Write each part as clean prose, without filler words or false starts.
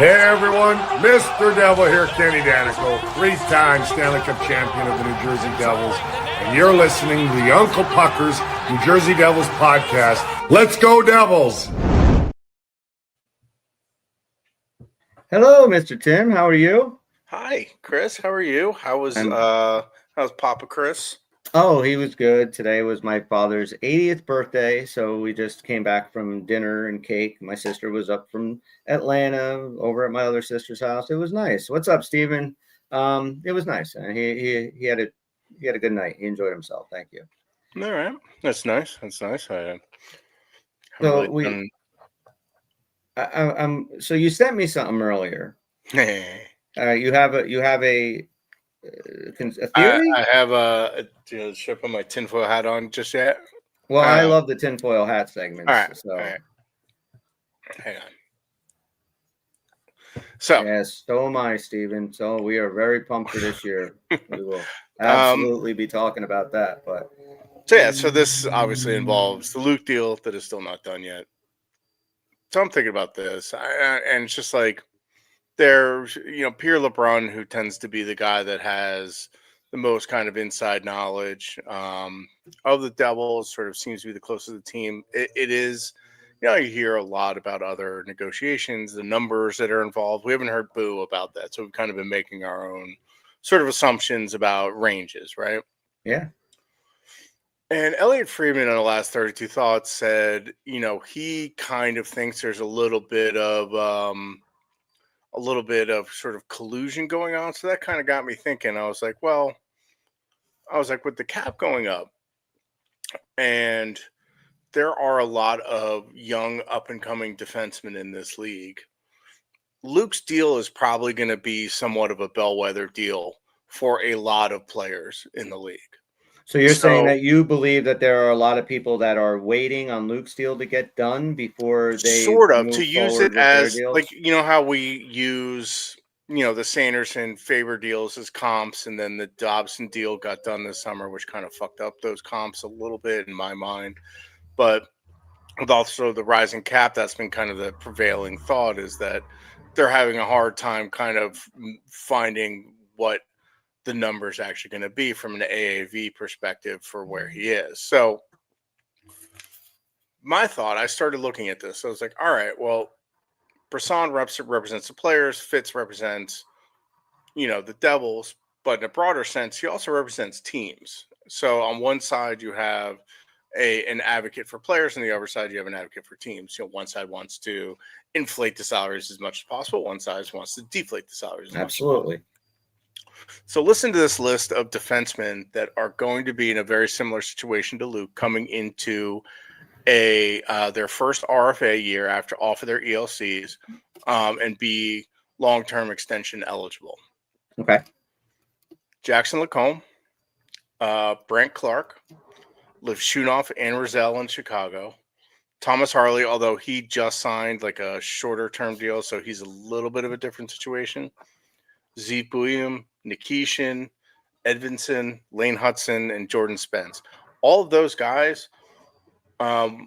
Hey everyone, Mr. Devil here, Kenny Danico, three-time Stanley Cup champion of the New Jersey Devils, and you're listening to the Uncle Pucker's New Jersey Devils podcast. Let's go Devils! Hello, Mr. Tim. How are you? Hi, Chris. How are you? How's Papa Chris? Oh, he was good. Today was my father's 80th birthday, so we just came back from dinner and cake. My sister was up from Atlanta over at my other sister's house. It was nice. What's up, Steven? It was nice. He had a good night. He enjoyed himself. Thank you. All right, that's nice. That's nice. So you sent me something earlier. You have a theory? I have should I put my tinfoil hat on just yet? Well, I love the tinfoil hat segments. All right. So. All right. Hang on. So yes, so am I, Steven. So we are very pumped for this year. We will absolutely be talking about that. But so this obviously involves the Luke deal that is still not done yet. So I'm thinking about this, and it's just like there's Pierre LeBrun, who tends to be the guy that has the most kind of inside knowledge of the Devils, sort of seems to be the closest to the team. It is, you hear a lot about other negotiations, the numbers that are involved. We haven't heard boo about that, so we've kind of been making our own sort of assumptions about ranges, right? Yeah. And Elliot Friedman on the last 32 Thoughts said, he kind of thinks there's a little bit of sort of collusion going on. So that kind of got me thinking. I was like, with the cap going up, and there are a lot of young up and coming defensemen in this league, Luke's deal is probably going to be somewhat of a bellwether deal for a lot of players in the league. So you're saying that you believe that there are a lot of people that are waiting on Luke's deal to get done before they sort of move to use forward it with their as deals? like, how we use the Sanderson Faber deals as comps, and then the Dobson deal got done this summer, which kind of fucked up those comps a little bit in my mind. But with also the rising cap, that's been kind of the prevailing thought, is that they're having a hard time kind of finding what the number is actually going to be from an AAV perspective for where he is. So my thought, I started looking at this. I was like, all right, well, Brisson represents the players, Fitz represents, the Devils, but in a broader sense, he also represents teams. So on one side, you have an advocate for players, and the other side, you have an advocate for teams. One side wants to inflate the salaries as much as possible. One side wants to deflate the salaries as much as possible. So listen to this list of defensemen that are going to be in a very similar situation to Luke, coming into their first RFA year off of their ELCs, and be long-term extension eligible. Okay. Jackson Lacombe, Brent Clark, Liv Shunoff and Rozelle in Chicago. Thomas Harley, although he just signed like a shorter-term deal, so he's a little bit of a different situation. Zeke William, Nikishin, Edvinson, Lane Hudson, and Jordan Spence. All of those guys are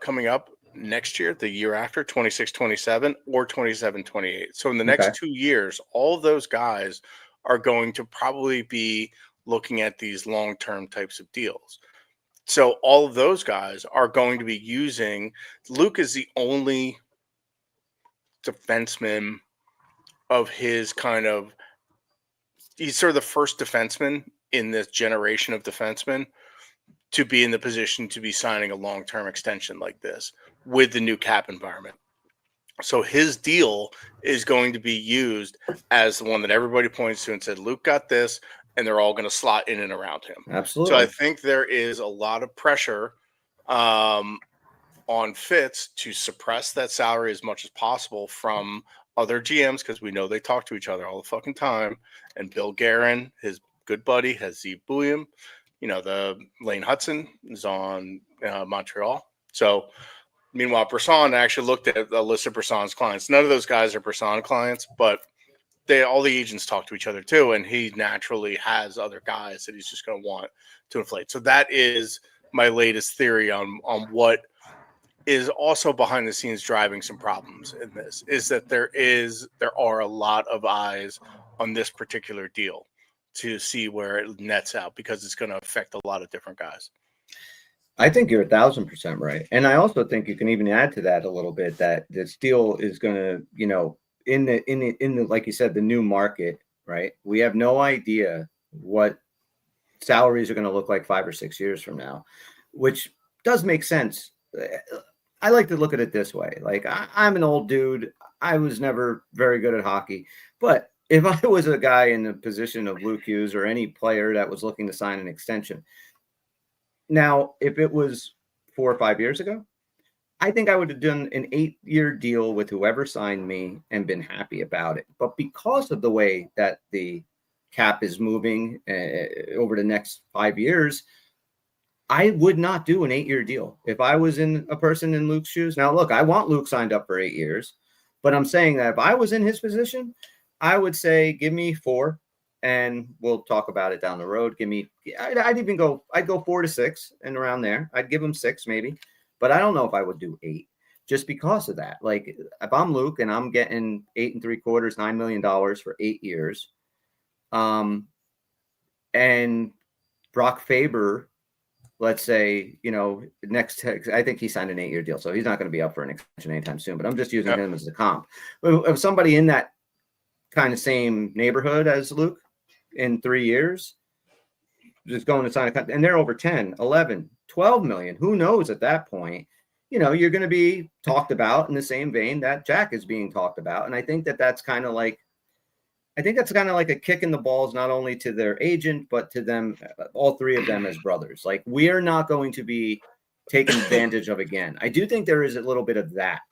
coming up next year, the year after, 26-27 or 27-28. So in the next 2 years, all of those guys are going to probably be looking at these long-term types of deals. So all of those guys are going to be using – Luke is the only defenseman of his kind of – he's sort of the first defenseman in this generation of defensemen to be in the position to be signing a long-term extension like this with the new cap environment. So his deal is going to be used as the one that everybody points to and said, Luke got this, and they're all going to slot in and around him. Absolutely. So I think there is a lot of pressure on Fitz to suppress that salary as much as possible from other GMs, because we know they talk to each other all the fucking time. And Bill Guerin, his good buddy, has Zeke William. The Lane Hudson is on Montreal. So meanwhile, Brisson, I actually looked at a list of Brisson's clients. None of those guys are Brisson clients, but all the agents talk to each other too, and he naturally has other guys that he's just going to want to inflate. So that is my latest theory on what is also behind the scenes driving some problems in this, is that there are a lot of eyes on this particular deal to see where it nets out, because it's going to affect a lot of different guys. I think you're 1,000% right. And I also think you can even add to that a little bit that this deal is going to, in the, like you said, the new market, right? We have no idea what salaries are going to look like 5 or 6 years from now, which does make sense. I like to look at it this way. Like, I'm an old dude. I was never very good at hockey, but if I was a guy in the position of Luke Hughes or any player that was looking to sign an extension, now, if it was 4 or 5 years ago, I think I would have done an 8-year deal with whoever signed me and been happy about it. But because of the way that the cap is moving over the next 5 years, I would not do an 8-year deal if I was in a person in Luke's shoes. Now, look, I want Luke signed up for 8 years, but I'm saying that if I was in his position, I would say, give me 4, and we'll talk about it down the road. I'd go 4 to 6 and around there. I'd give him 6 maybe, but I don't know if I would do 8 just because of that. Like, if I'm Luke and I'm getting 8 3/4, $9 million for 8 years, and Brock Faber, let's say, I think he signed an 8-year deal, so he's not going to be up for an extension anytime soon, but I'm just using him as a comp. If somebody in that kind of same neighborhood as Luke in 3 years just going to sign a contract, and they're over 10, 11, 12 million, who knows at that point, you're going to be talked about in the same vein that Jack is being talked about. And I think that's kind of like a kick in the balls, not only to their agent, but to them, all 3 of them as brothers. Like, we are not going to be taken advantage of again. I do think there is a little bit of that.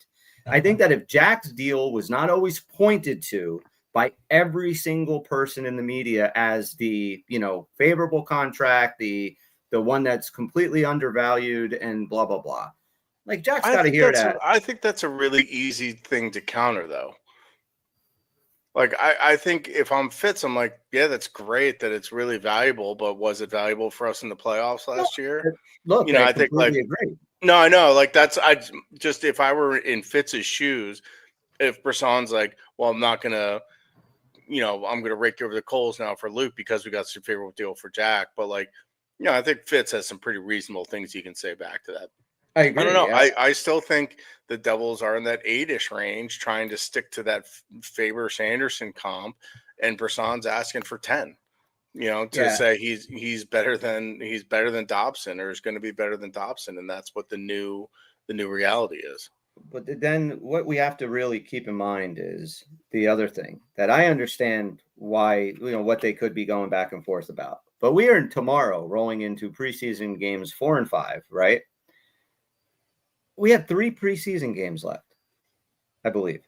I think that if Jack's deal was not always pointed to by every single person in the media as the, favorable contract, the one that's completely undervalued and blah, blah, blah. Like, Jack's got to hear that. I think that's a really easy thing to counter, though. Like, I think if I'm Fitz, I'm like, yeah, that's great that it's really valuable, but was it valuable for us in the playoffs last year? Look, I think, like, agree. No, I know. Like, if I were in Fitz's shoes, if Brasson's like, well, I'm not going to, I'm going to rake you over the coals now for Luke because we got such a favorable deal for Jack. But, like, I think Fitz has some pretty reasonable things you can say back to that. I agree. I don't know. Yeah. I still think the Devils are in that 8-ish range, trying to stick to that Faber-Sanderson comp, and Brasson's asking for 10. Say he's better than Dobson, or is going to be better than Dobson, and that's what the new reality is. But then what we have to really keep in mind is the other thing that I understand why, what they could be going back and forth about. But we are tomorrow rolling into preseason games 4 and 5, right? We have 3 preseason games left, I believe.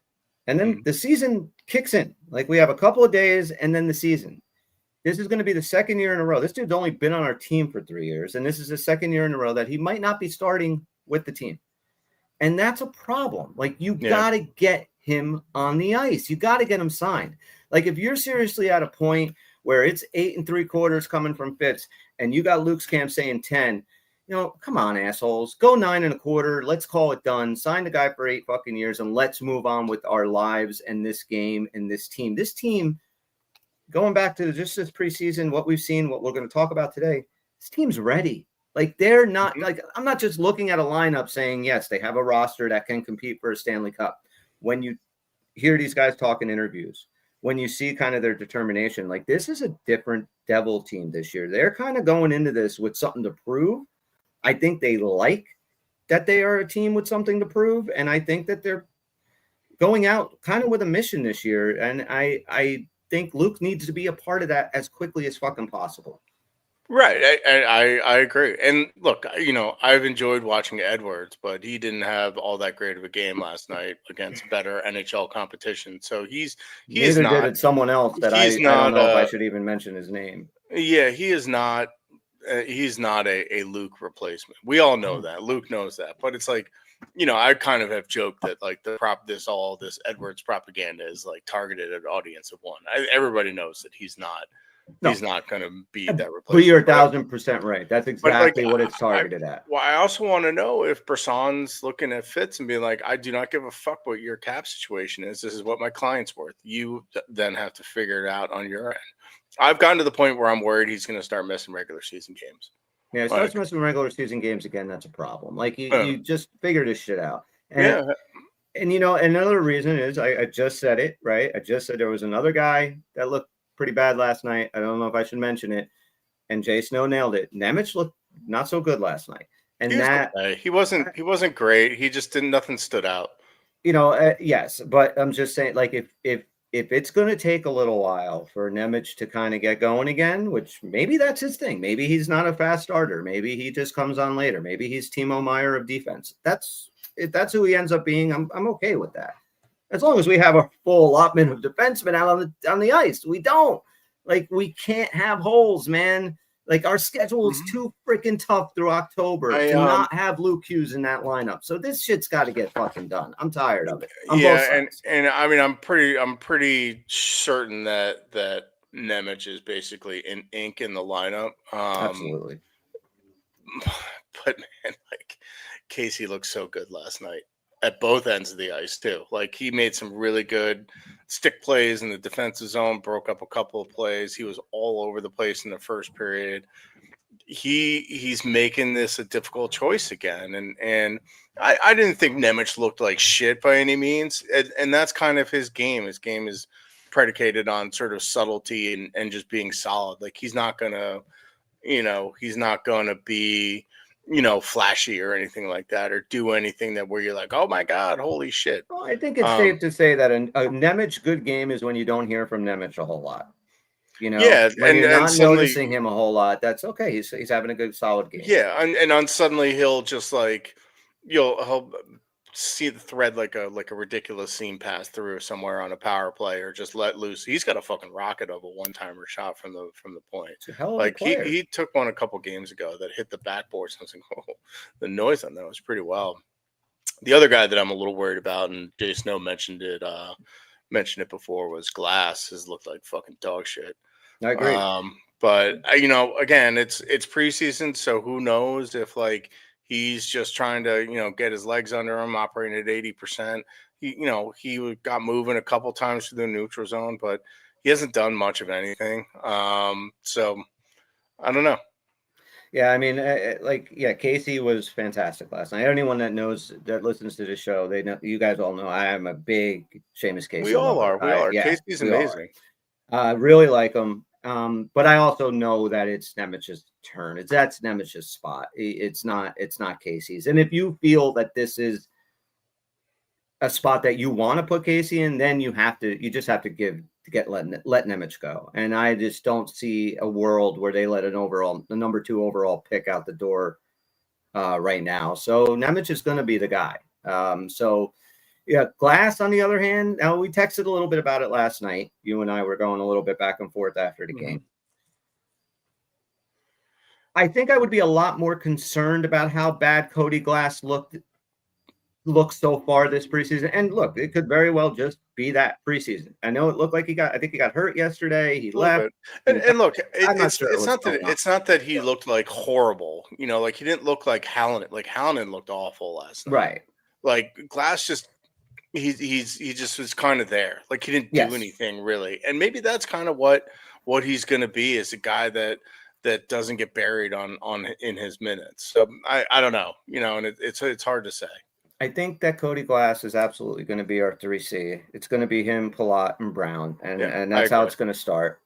And then the season kicks in. Like, we have a couple of days and then the season. This is going to be the second year in a row. This dude's only been on our team for 3 years, and this is the second year in a row that he might not be starting with the team. And that's a problem. Like, you got to get him on the ice. You got to get him signed. Like, if you're seriously at a point where it's 8 3/4 coming from Fitz, and you got Luke's camp saying 10, come on, assholes. Go 9 1/4. Let's call it done. Sign the guy for 8 fucking years, and let's move on with our lives and this game and this team. This team, going back to just this preseason, what we've seen, what we're going to talk about today, this team's ready. Like, they're not like, I'm not just looking at a lineup saying, yes, they have a roster that can compete for a Stanley Cup. When you hear these guys talk in interviews, when you see kind of their determination, like, this is a different Devil team this year. They're kind of going into this with something to prove. I think they like that they are a team with something to prove. And I think that they're going out kind of with a mission this year. And I think Luke needs to be a part of that as quickly as fucking possible. Right. I agree. And look, I've enjoyed watching Edwards, but he didn't have all that great of a game last night against better NHL competition. So Neither did someone else that I don't know if I should even mention his name. Yeah, he is not. He's not a Luke replacement. We all know that. Luke knows that. But it's like, I kind of have joked that, like, this Edwards propaganda is like targeted at an audience of one. Everybody knows that he's not No. He's not going to be that replacement. But you're 1,000% right. That's exactly what it's I targeted at. well, I also want to know if Brasson's looking at Fitz and being like, I do not give a fuck what your cap situation is. This is what my client's worth. You then have to figure it out on your end. I've gotten to the point where I'm worried he's going to start missing regular season games. Yeah, it starts missing regular season games again. That's a problem. Like you just figure this shit out. And, and another reason is I just said it, right? I just said there was another guy that looked pretty bad last night. I don't know if I should mention it. And Jay Snow nailed it. Nemec looked not so good last night. And he wasn't great. He just didn't. Nothing stood out. Yes, but I'm just saying, like, if it's going to take a little while for Nemec to kind of get going again, which maybe that's his thing. Maybe he's not a fast starter. Maybe he just comes on later. Maybe he's Timo Meyer of defense. If that's who he ends up being, I'm okay with that. As long as we have a full allotment of defensemen out on the ice. We don't. Like, we can't have holes, man. Like, our schedule is too freaking tough through October to not have Luke Hughes in that lineup. So this shit's got to get fucking done. I'm tired of it. And I mean, I'm pretty certain that Nemec is basically in ink in the lineup. Absolutely. But man, like, Casey looked so good last night at both ends of the ice too. Like, he made some really good stick plays in the defensive zone, broke up a couple of plays. He was all over the place in the first period. He's making this a difficult choice again. And I didn't think Nemec looked like shit by any means. And that's kind of his game. His game is predicated on sort of subtlety and just being solid. Like, he's not gonna be flashy or anything like that, or do anything that where you're like, oh my God, holy shit. Well, I think it's safe to say that a Nemec good game is when you don't hear from Nemec a whole lot. When you're not noticing him a whole lot, that's okay. He's having a good, solid game. Yeah, and on suddenly he'll just like he'll see the thread like a ridiculous seam pass through somewhere on a power play, or just let loose. He's got a fucking rocket of a one-timer shot from the point. It's a hell of a player. He took one a couple games ago that hit the backboard. So I was like, oh, the noise on that was pretty well. The other guy that I'm a little worried about, and Jay Snow mentioned it before, was Glass. Has looked like fucking dog shit. I agree. But again, it's preseason, so who knows if like he's just trying to get his legs under him, operating at 80%. He got moving a couple times through the neutral zone, but he hasn't done much of anything. So I don't know. Yeah, I mean, Casey was fantastic last night. Anyone that listens to the show, they know. You guys all know I am a big Seamus Casey. We all are. Yeah, Casey's amazing. I really like him. But I also know that it's Nemec's turn. That's Nemec's spot. It's not Casey's. And if you feel that this is a spot that you want to put Casey in, then you just have to let Nemec go. And I just don't see a world where they let the number 2 overall pick out the door right now. So Nemec is going to be the guy. Yeah, Glass, on the other hand, now we texted a little bit about it last night. You and I were going a little bit back and forth after the game. I think I would be a lot more concerned about how bad Cody Glass looked so far this preseason. And look, it could very well just be that preseason. I know it looked like I think he got hurt yesterday. He left. And look, it's not that he looked like horrible. Like he didn't look like Hallinan. Like Hallinan looked awful last night. Right. Like Glass just he just was kind of there. Like he didn't do anything really. And maybe that's kind of what he's going to be, is a guy that doesn't get buried in his minutes. So I don't know, and it's hard to say. I think that Cody Glass is absolutely going to be our 3C. It's going to be him, Palat, and Brown, and that's how it's going to start.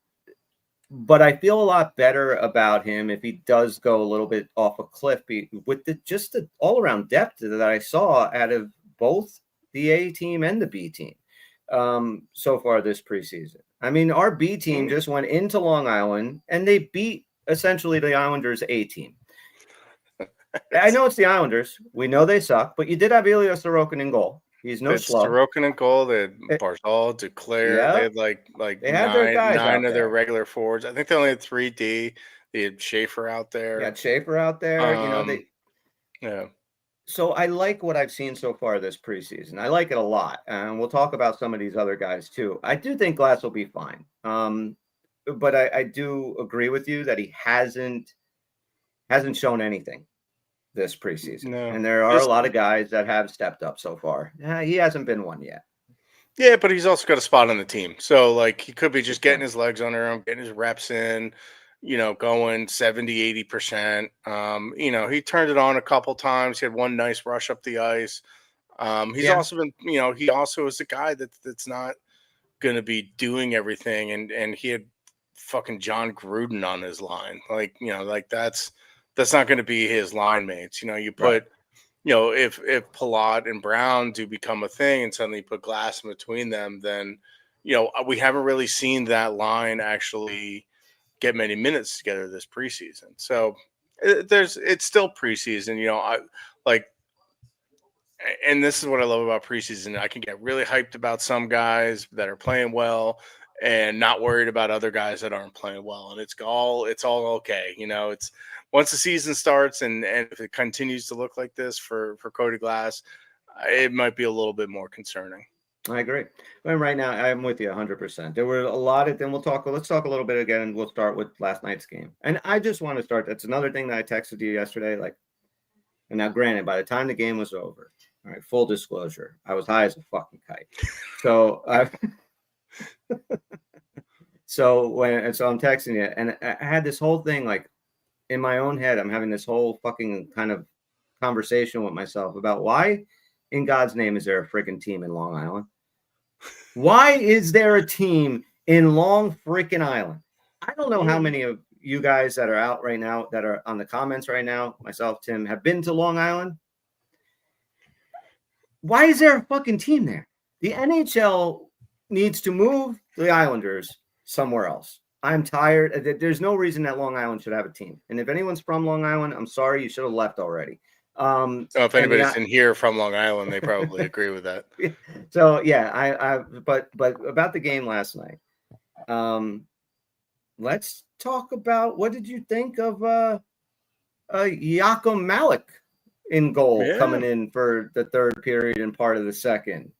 But I feel a lot better about him if he does go a little bit off a cliff with the all-around depth that I saw out of both the A team and the B team so far this preseason. I mean, our B team just went into Long Island and they beat essentially the Islanders A team. I know it's the Islanders. We know they suck, but you did have Ilya Sorokin in goal. He's no slow. Sorokin in goal. They had Barzal, Duclair. Yep. They had like they had their guys nine of their regular forwards. I think they only had 3D. They had Schaefer out there. Yeah, Schaefer out there. Yeah. So I like what I've seen so far this preseason. I like it a lot. And we'll talk about some of these other guys too. I do think Glass will be fine. I do agree with you that he hasn't shown anything this preseason. No. And there are a lot of guys that have stepped up so far. He hasn't been one yet. Yeah, but he's also got a spot on the team. So, like, he could be just getting his legs under him, getting his reps in, going 70, 80%. He turned it on a couple times. He had one nice rush up the ice. He's also been, he also is a guy that's not going to be doing everything. And he had fucking John Gruden on his line. Like, that's not going to be his line mates. You put, Right. If Palat and Brown do become a thing and suddenly put Glass in between them, then, we haven't really seen that line actually get many minutes together this preseason. So it's still preseason, and this is what I love about preseason. I can get really hyped about some guys that are playing well and not worried about other guys that aren't playing well. And it's all okay. It's once the season starts and if it continues to look like this for Cody Glass, it might be a little bit more concerning. I agree. And right now, I'm with you 100%. There were a lot of, then let's talk a little bit again, and we'll start with last night's game. And I just want to start, that's another thing that I texted you yesterday. And now granted, by the time the game was over, all right, full disclosure, I was high as a fucking kite. So so I'm texting you, and I had this whole thing, like, in my own head, I'm having this whole fucking kind of conversation with myself about why in God's name is there a freaking team in Long Island? Why is there a team in Long freaking Island? I don't know how many of you guys that are out right now, that are on the comments right now, myself, Tim, have been to Long Island. Why is there a fucking team there? The NHL needs to move the Islanders somewhere else. I'm tired. There's no reason that Long Island should have a team. And if anyone's from Long Island, I'm sorry, you should have left already. If anybody's in here from Long Island, they probably agree with that. So yeah, but about the game last night. Let's talk about, what did you think of Jakob Malik in goal coming in for the third period and part of the second?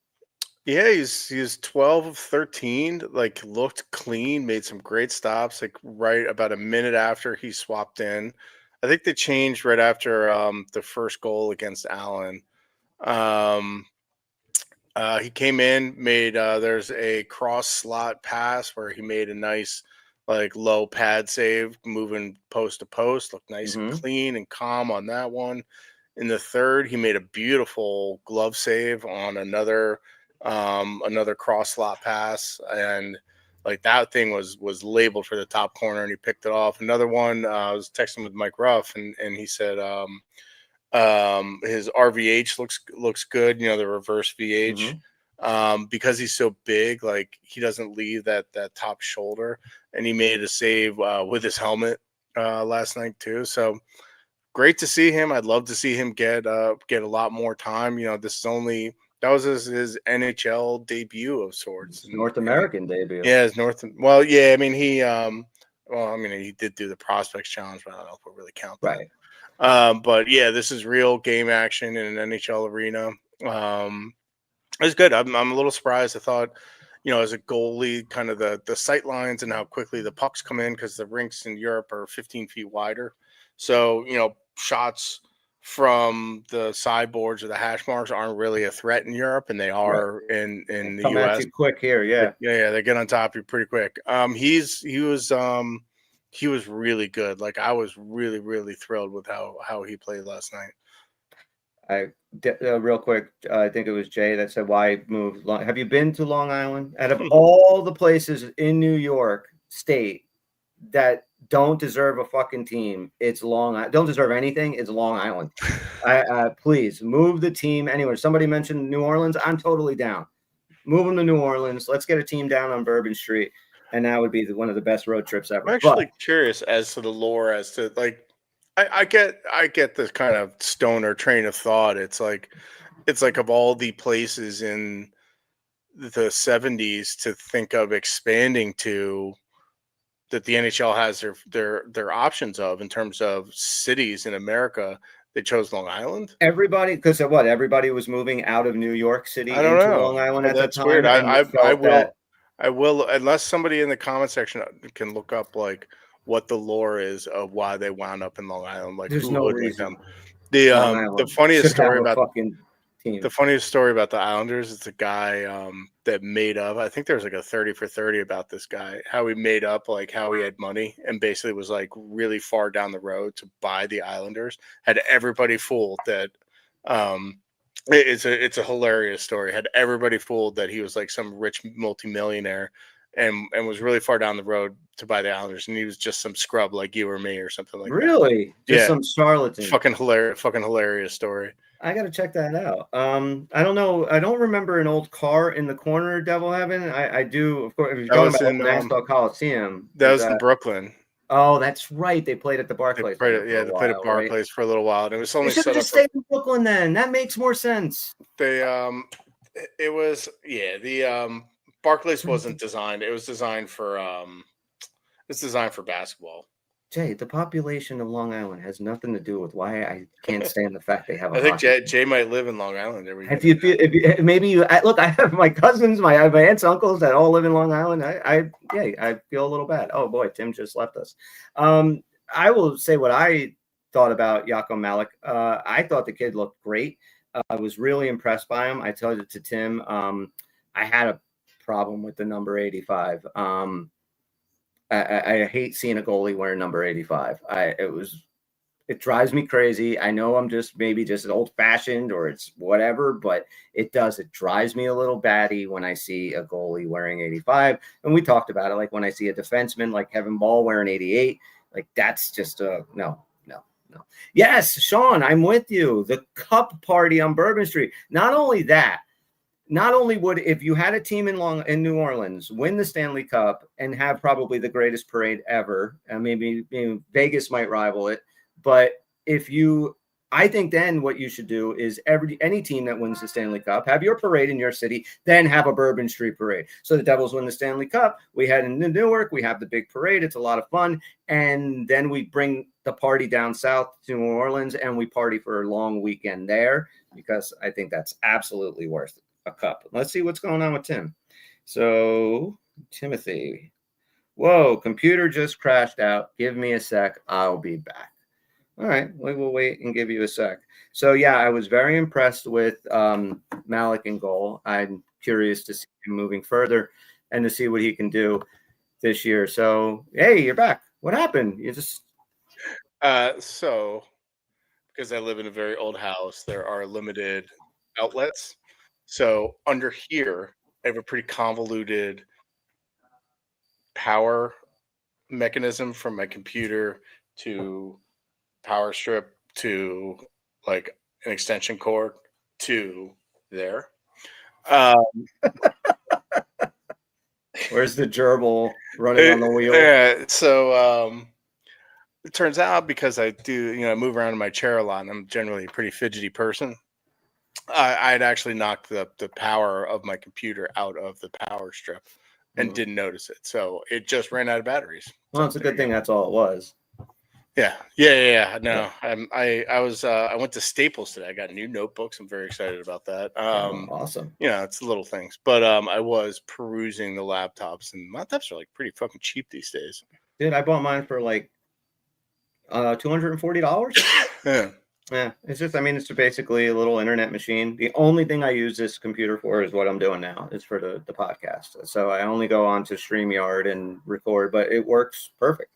Yeah, he's 12 of 13, like, looked clean, made some great stops, like right about a minute after he swapped in. I think they changed right after the first goal against Allen. He came in, made there's a cross slot pass where he made a nice, like, low pad save, moving post to post, looked nice and clean and calm on that one. In the third, he made a beautiful glove save on another cross slot pass, and like that thing was labeled for the top corner, and he picked it off. Another one, I was texting with Mike Ruff, and he said his RVH looks good, the reverse VH. Because he's so big, like, he doesn't leave that top shoulder, and he made a save with his helmet last night too. So great to see him. I'd love to see him get a lot more time. That was his NHL debut of sorts. North American debut. Yeah, well, yeah, I mean, he did do the Prospects Challenge, but I don't know if we'll really count that. Right. But yeah, this is real game action in an NHL arena. It's good. I'm a little surprised. I thought, as a goalie, kind of the sight lines and how quickly the pucks come in, because the rinks in Europe are 15 feet wider. So, shots from the sideboards or the hash marks aren't really a threat in Europe, and they are in the Come US. at you quick here, yeah. Yeah, they get on top of you pretty quick. He was really good. Like, I was really, really thrilled with how he played last night. Real quick, I think it was Jay that said, why move? Have you been to Long Island? Out of all the places in New York State that don't deserve a fucking team, it's Long Island. Don't deserve anything, it's Long Island. Please move the team anywhere. Somebody mentioned New Orleans. I'm totally down. Move them to New Orleans. Let's get a team down on Bourbon Street, and that would be one of the best road trips ever. I'm actually curious as to the lore, as to, like, I get this kind of stoner train of thought. It's like of all the places in the 70s to think of expanding to, that the NHL has their options of, in terms of cities in America, they chose Long Island. Everybody, because of what? Everybody was moving out of New York City into Long Island at the time. Weird. I will, unless somebody in the comment section can look up like what the lore is of why they wound up in Long Island, like There's who no hoodwinked reason. them. Long The Island funniest should have story a about fucking team. the funniest story about the Islanders is the guy that made up. I think there was like a 30 for 30 about this guy, how he made up like how he had money and basically was like really far down the road to buy the Islanders. Had everybody fooled that. It's a hilarious story. Had everybody fooled that he was like some rich multimillionaire, and was really far down the road to buy the Islanders, and he was just some scrub like you or me or something like that. Really? Just Yeah, some charlatan. fucking hilarious story. I got to check that out. I don't know. I don't remember an old car in the corner of Devil Heaven. I do, of course. If you're That talking was about in Nassau Coliseum, that is was in that? Brooklyn. Oh, that's right. They played at the They Barclays played Center it, for yeah, a they played at while, right? Barclays for a little while, and it was They only should have set up just for stayed in Brooklyn then. That makes more sense. they it was the Barclays wasn't designed. It was designed for it's designed for basketball. Jay, the population of Long Island has nothing to do with why I can't stand the fact they have a I think hockey team. Jay might live in Long Island every If you year. feel, if you, maybe you look, I have my cousins, my aunts, uncles that all live in Long Island. I feel a little bad. Oh boy, Tim just left us. I will say what I thought about Yaakov Malik. I thought the kid looked great. I was really impressed by him. I told it to Tim. I had a problem with the number 85. I hate seeing a goalie wearing number 85. It drives me crazy. I know I'm just maybe just old fashioned or it's whatever, but it drives me a little batty when I see a goalie wearing 85. And we talked about it. Like when I see a defenseman like Kevin Ball wearing 88, like that's just no. Yes, Sean, I'm with you. The cup party on Bourbon Street. Not only would, if you had a team in New Orleans win the Stanley Cup and have probably the greatest parade ever, and maybe Vegas might rival it, but I think then what you should do is any team that wins the Stanley Cup, have your parade in your city, then have a Bourbon Street parade. So the Devils win the Stanley Cup. We had in Newark, we have the big parade. It's a lot of fun. And then we bring the party down south to New Orleans and we party for a long weekend there because I think that's absolutely worth a cup. Let's see what's going on with Tim. So Timothy, whoa, computer just crashed out. Give me a sec. I'll be back. All right, we will wait and give you a sec. So, yeah, I was very impressed with Malik in goal. I'm curious to see him moving further and to see what he can do this year. So, hey, you're back. What happened? You just so because I live in a very old house, there are limited outlets. So under here, I have a pretty convoluted power mechanism from my computer to power strip to like an extension cord to there. Where's the gerbil running on the wheel? Yeah, so it turns out because I do, I move around in my chair a lot, and I'm generally a pretty fidgety person. I'd actually knocked the power of my computer out of the power strip and didn't notice it, so it just ran out of batteries. Well, So it's a good thing that's all it was. Yeah. No, I went to Staples today. I got new notebooks. I'm very excited about that. Awesome. It's little things, but I was perusing the laptops, and laptops are like pretty fucking cheap these days. Dude, I bought mine for like $240. Yeah, it's just, it's basically a little internet machine. The only thing I use this computer for is what I'm doing now, is for the podcast. So I only go on to StreamYard and record, but it works perfect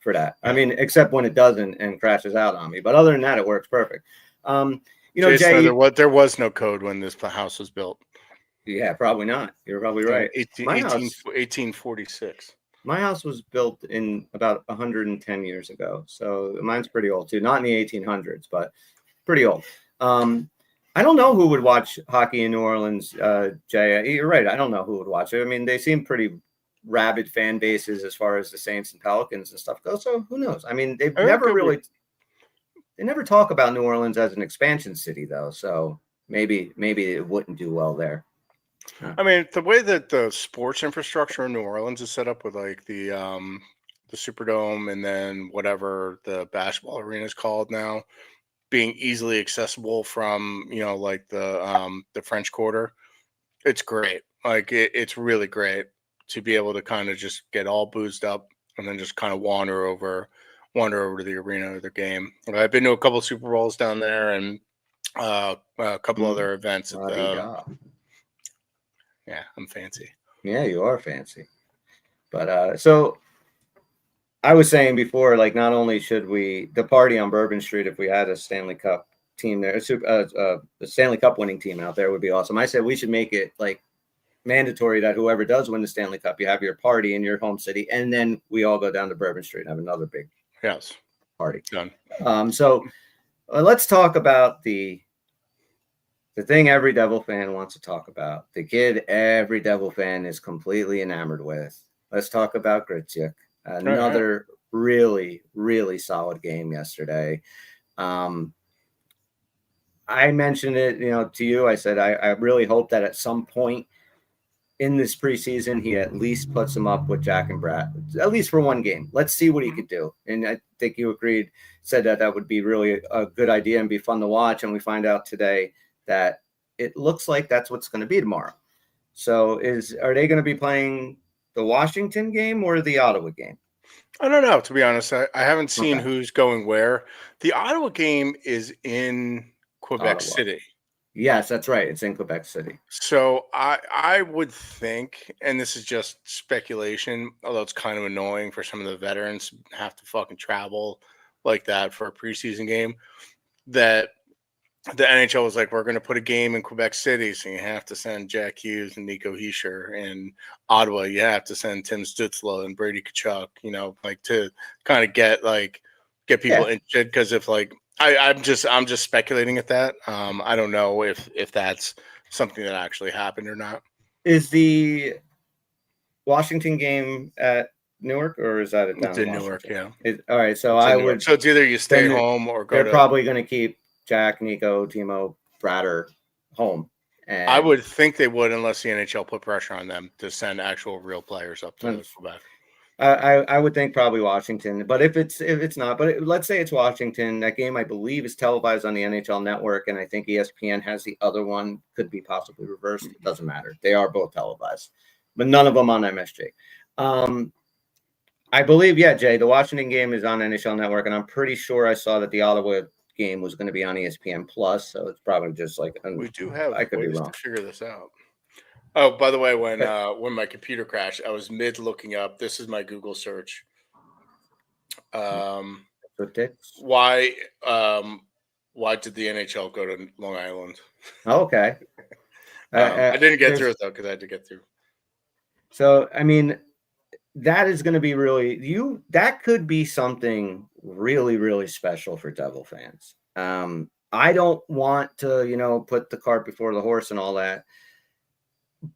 for that. Except when it doesn't and crashes out on me. But other than that, it works perfect. Jason, Jay, there was no code when this house was built. Yeah, probably not. You're probably right. 1846. My house was built in about 110 years ago. So mine's pretty old too. Not in the 1800s, but pretty old. I don't know who would watch hockey in New Orleans, Jay. You're right. I don't know who would watch it. They seem pretty rabid fan bases as far as the Saints and Pelicans and stuff go. So who knows? They never talk about New Orleans as an expansion city though. So maybe it wouldn't do well there. The way that the sports infrastructure in New Orleans is set up with like the Superdome and then whatever the basketball arena is called now, being easily accessible from like the French Quarter, it's great. Like it's really great. to be able to kind of just get all boozed up and then just kind of wander over to the arena or the game. I've been to a couple of Super Bowls down there and a couple other events. Yeah, I'm fancy. Yeah, you are fancy. But so I was saying before, like, not only should the party on Bourbon Street, if we had a Stanley Cup team there, the Stanley Cup winning team out there would be awesome. I said we should make it like mandatory that whoever does win the Stanley Cup, you have your party in your home city, and then we all go down to Bourbon Street and have another big party. Done. So let's talk about the thing every Devil fan wants to talk about. The kid every Devil fan is completely enamored with. Let's talk about Grzyk. Another really, really solid game yesterday. I mentioned it, to you. I said I really hope that at some point in this preseason he at least puts him up with Jack and Brad, at least for one game. Let's see what he could do. And I think you said that would be really a good idea and be fun to watch. And we find out today that it looks like that's what's going to be tomorrow. So are they going to be playing the Washington game or the Ottawa game? I don't know, to be honest. I haven't seen who's going where. The Ottawa game is in Quebec City. Yes, that's right. It's in Quebec City. So I would think, and this is just speculation, although it's kind of annoying for some of the veterans to have to fucking travel like that for a preseason game, that the NHL was like, we're going to put a game in Quebec City, so you have to send Jack Hughes and Nico Hischier. In Ottawa, you have to send Tim Stützle and Brady Tkachuk, to kind of get people interested. Because if I'm just speculating at that. I don't know if that's something that actually happened or not. Is the Washington game at Newark, or is that It's in Newark? Yeah. All right, so So it's either you stay home or go. They're probably going to keep Jack, Nico, Timo, Bratter home. And I would think they would, unless the NHL put pressure on them to send actual real players up to Quebec. I would think probably Washington, but if it's not, but let's say it's Washington. That game, I believe, is televised on the NHL Network, and I think ESPN has the other one. Could be possibly reversed. It doesn't matter. They are both televised, but none of them on MSG. I believe, Jay, the Washington game is on NHL Network, and I'm pretty sure I saw that the Ottawa game was going to be on ESPN Plus, so it's probably just like we do have. I could be wrong. To figure this out. Oh, by the way, when my computer crashed, I was mid looking up. This is my Google search. Why did the NHL go to Long Island? Okay. I didn't get through it though because I had to get through. So I mean, that is going to be that could be something really, really special for Devil fans. I don't want to, put the cart before the horse and all that.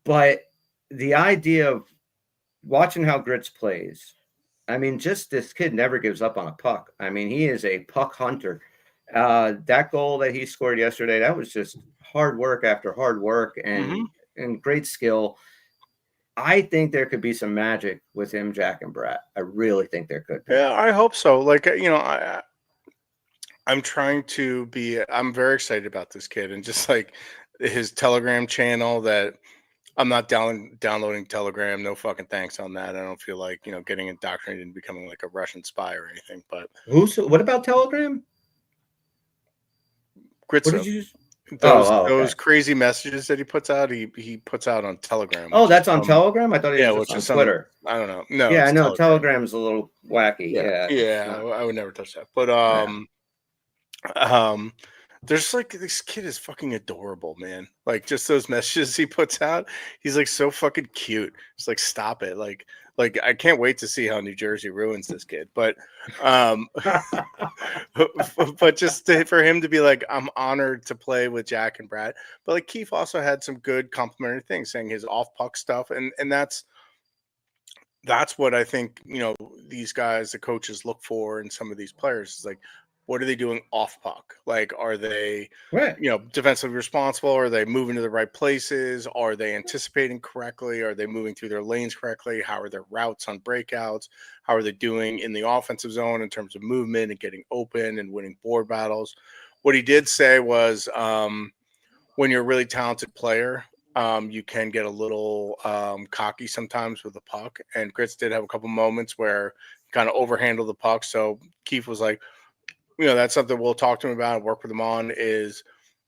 But the idea of watching how Grits plays, I mean, just this kid never gives up on a puck. I mean, he is a puck hunter. That goal that he scored yesterday, that was just hard work after hard work and great skill. I think there could be some magic with him, Jack and Brad. I really think there could be. Yeah, I hope so. I'm trying to be – I'm very excited about this kid and just his Telegram channel that – I'm not downloading Telegram. No fucking thanks on that. I don't feel like, getting indoctrinated and becoming like a Russian spy or anything. But what about Telegram? Gritzo. Those crazy messages that he puts out, he puts out on Telegram. Oh, that's on Telegram? I thought he was on Twitter. I don't know. No. Yeah, I know. Telegram's a little wacky. Yeah. I would never touch that. But there's this kid is fucking adorable, man. Just those messages he puts out, he's so fucking cute. It's stop it. I can't wait to see how New Jersey ruins this kid. But but just for him to be I'm honored to play with Jack and Brad. But Keith also had some good complimentary things, saying his off puck stuff, and that's what I think these guys, the coaches, look for in some of these players. Is what are they doing off puck? Are they, defensively responsible? Are they moving to the right places? Are they anticipating correctly? Are they moving through their lanes correctly? How are their routes on breakouts? How are they doing in the offensive zone in terms of movement and getting open and winning board battles? What he did say was, when you're a really talented player, you can get a little cocky sometimes with the puck. And Grits did have a couple moments where he kind of overhandled the puck. So Keefe was like, that's something we'll talk to him about and work with him on, is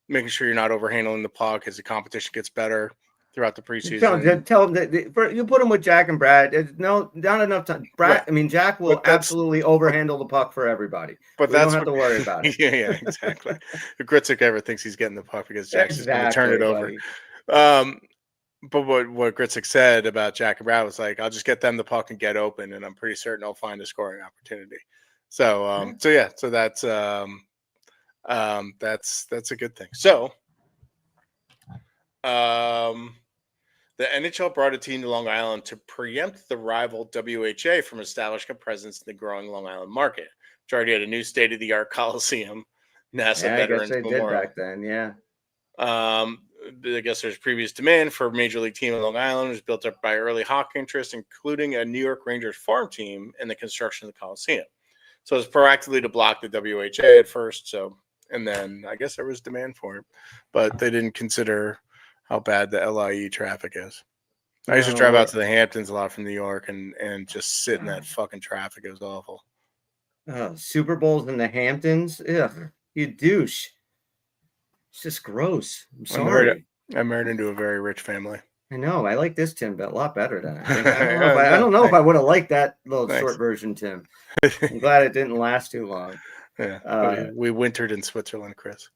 making sure you're not overhandling the puck as the competition gets better throughout the preseason. Tell him that you put him with Jack and Brad. Not enough time. Brad, Right. Jack will absolutely overhandle the puck for everybody. But we don't have to worry about it. Yeah, exactly. If Gritsik ever thinks he's getting the puck because Jack's just going to turn it over. But what Gritsik said about Jack and Brad was like, I'll just get them the puck and get open, and I'm pretty certain I'll find a scoring opportunity. So that's a good thing. So the NHL brought a team to Long Island to preempt the rival WHA from establishing a presence in the growing Long Island market, which already had a new state-of-the-art Coliseum, NASA Veterans Memorial. Did back then, yeah. I guess there's previous demand for a major league team in Long Island. It was built up by early hockey interests, including a New York Rangers farm team and the construction of the Coliseum. So it was proactively to block the WHA at first. And then I guess there was demand for it, but they didn't consider how bad the LIE traffic is. I used to drive out to the Hamptons a lot from New York and just sit in that fucking traffic. It was awful. Super Bowls in the Hamptons? Ugh, you douche. It's just gross. I'm sorry. I married into a very rich family. I know. I like this Tim a lot better than I think. I don't know if I would have liked that little short version, Tim. I'm glad it didn't last too long. Yeah, we wintered in Switzerland, Chris.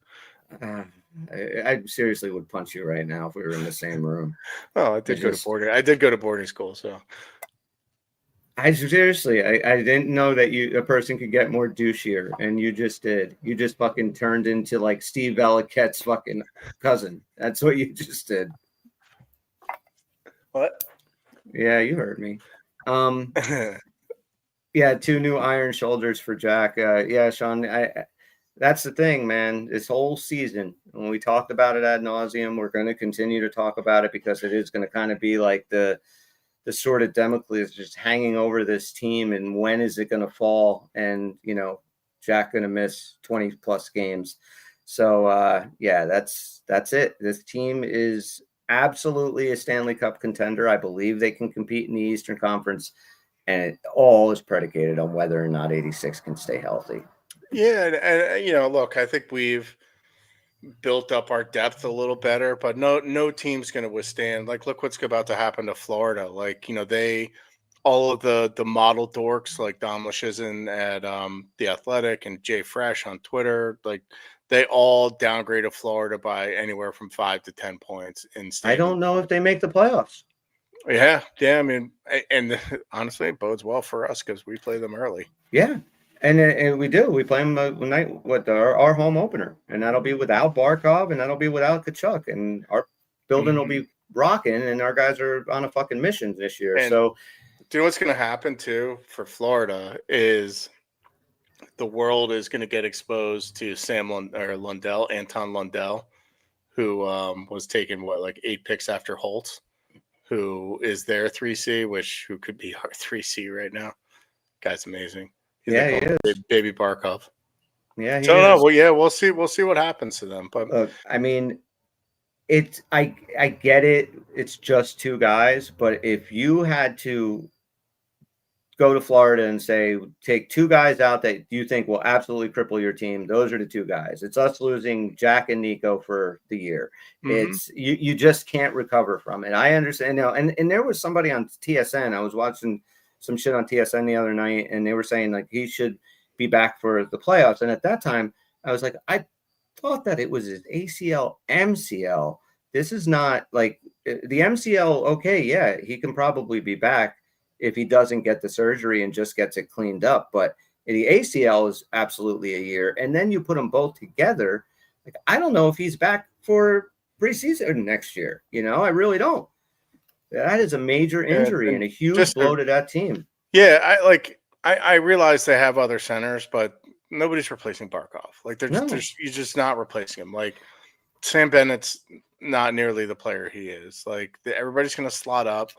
I seriously would punch you right now if we were in the same room. Oh, I did go to boarding school, so. I didn't know that a person could get more douchier, and you just did. You just fucking turned into like Steve Valiquette's fucking cousin. That's what you just did. What? Yeah, you heard me. Yeah, 2 new iron shoulders for Jack. Yeah, Sean, that's the thing, man. This whole season, when we talked about it ad nauseum, we're going to continue to talk about it because it is going to kind of be like the sort of Damocles just hanging over this team, and when is it going to fall? And Jack going to miss 20 plus games. So yeah, that's it. This team is absolutely a Stanley Cup contender. I believe they can compete in the Eastern Conference, and it all is predicated on whether or not 86 can stay healthy. Yeah, and look, I think we've built up our depth a little better, but no team's going to withstand. Like, look what's about to happen to Florida. Like, all of the model dorks like Dom Lashizin at The Athletic and Jay Fresh on Twitter, like they all downgraded Florida by anywhere from 5 to 10 points in standing. I don't know if they make the playoffs. Yeah. I mean, and honestly, it bodes well for us because we play them early. Yeah. And we do. We play them with our home opener, and that'll be without Barkov, and that'll be without Kachuk, and our building will be rocking, and our guys are on a fucking mission this year. And so, do you know what's going to happen too for Florida is the world is going to get exposed to Anton Lundell, who was taken 8 picks after Holtz, who is their 3C, who could be our 3C right now. Guy's amazing. He is. Baby Barkov. Yeah, he so is. No, well, yeah, we'll see what happens to them. But I mean, I get it. It's just 2 guys, but if you had to go to Florida and say, take 2 guys out that you think will absolutely cripple your team, those are the 2 guys. It's us losing Jack and Nico for the year. It's you just can't recover from it. I understand now. And there was somebody on TSN. I was watching some shit on TSN the other night, and they were saying like he should be back for the playoffs. And at that time, I was like, I thought that it was his ACL, MCL. This is not like the MCL. Okay, yeah, he can probably be back if he doesn't get the surgery and just gets it cleaned up. But the ACL is absolutely a year. And then you put them both together. Like, I don't know if he's back for preseason next year. I really don't. That is a major injury and a huge blow to that team. Yeah, I realize they have other centers, but nobody's replacing Barkov. Like, you're just not replacing him. Like, Sam Bennett's not nearly the player he is. Like, everybody's going to slot up.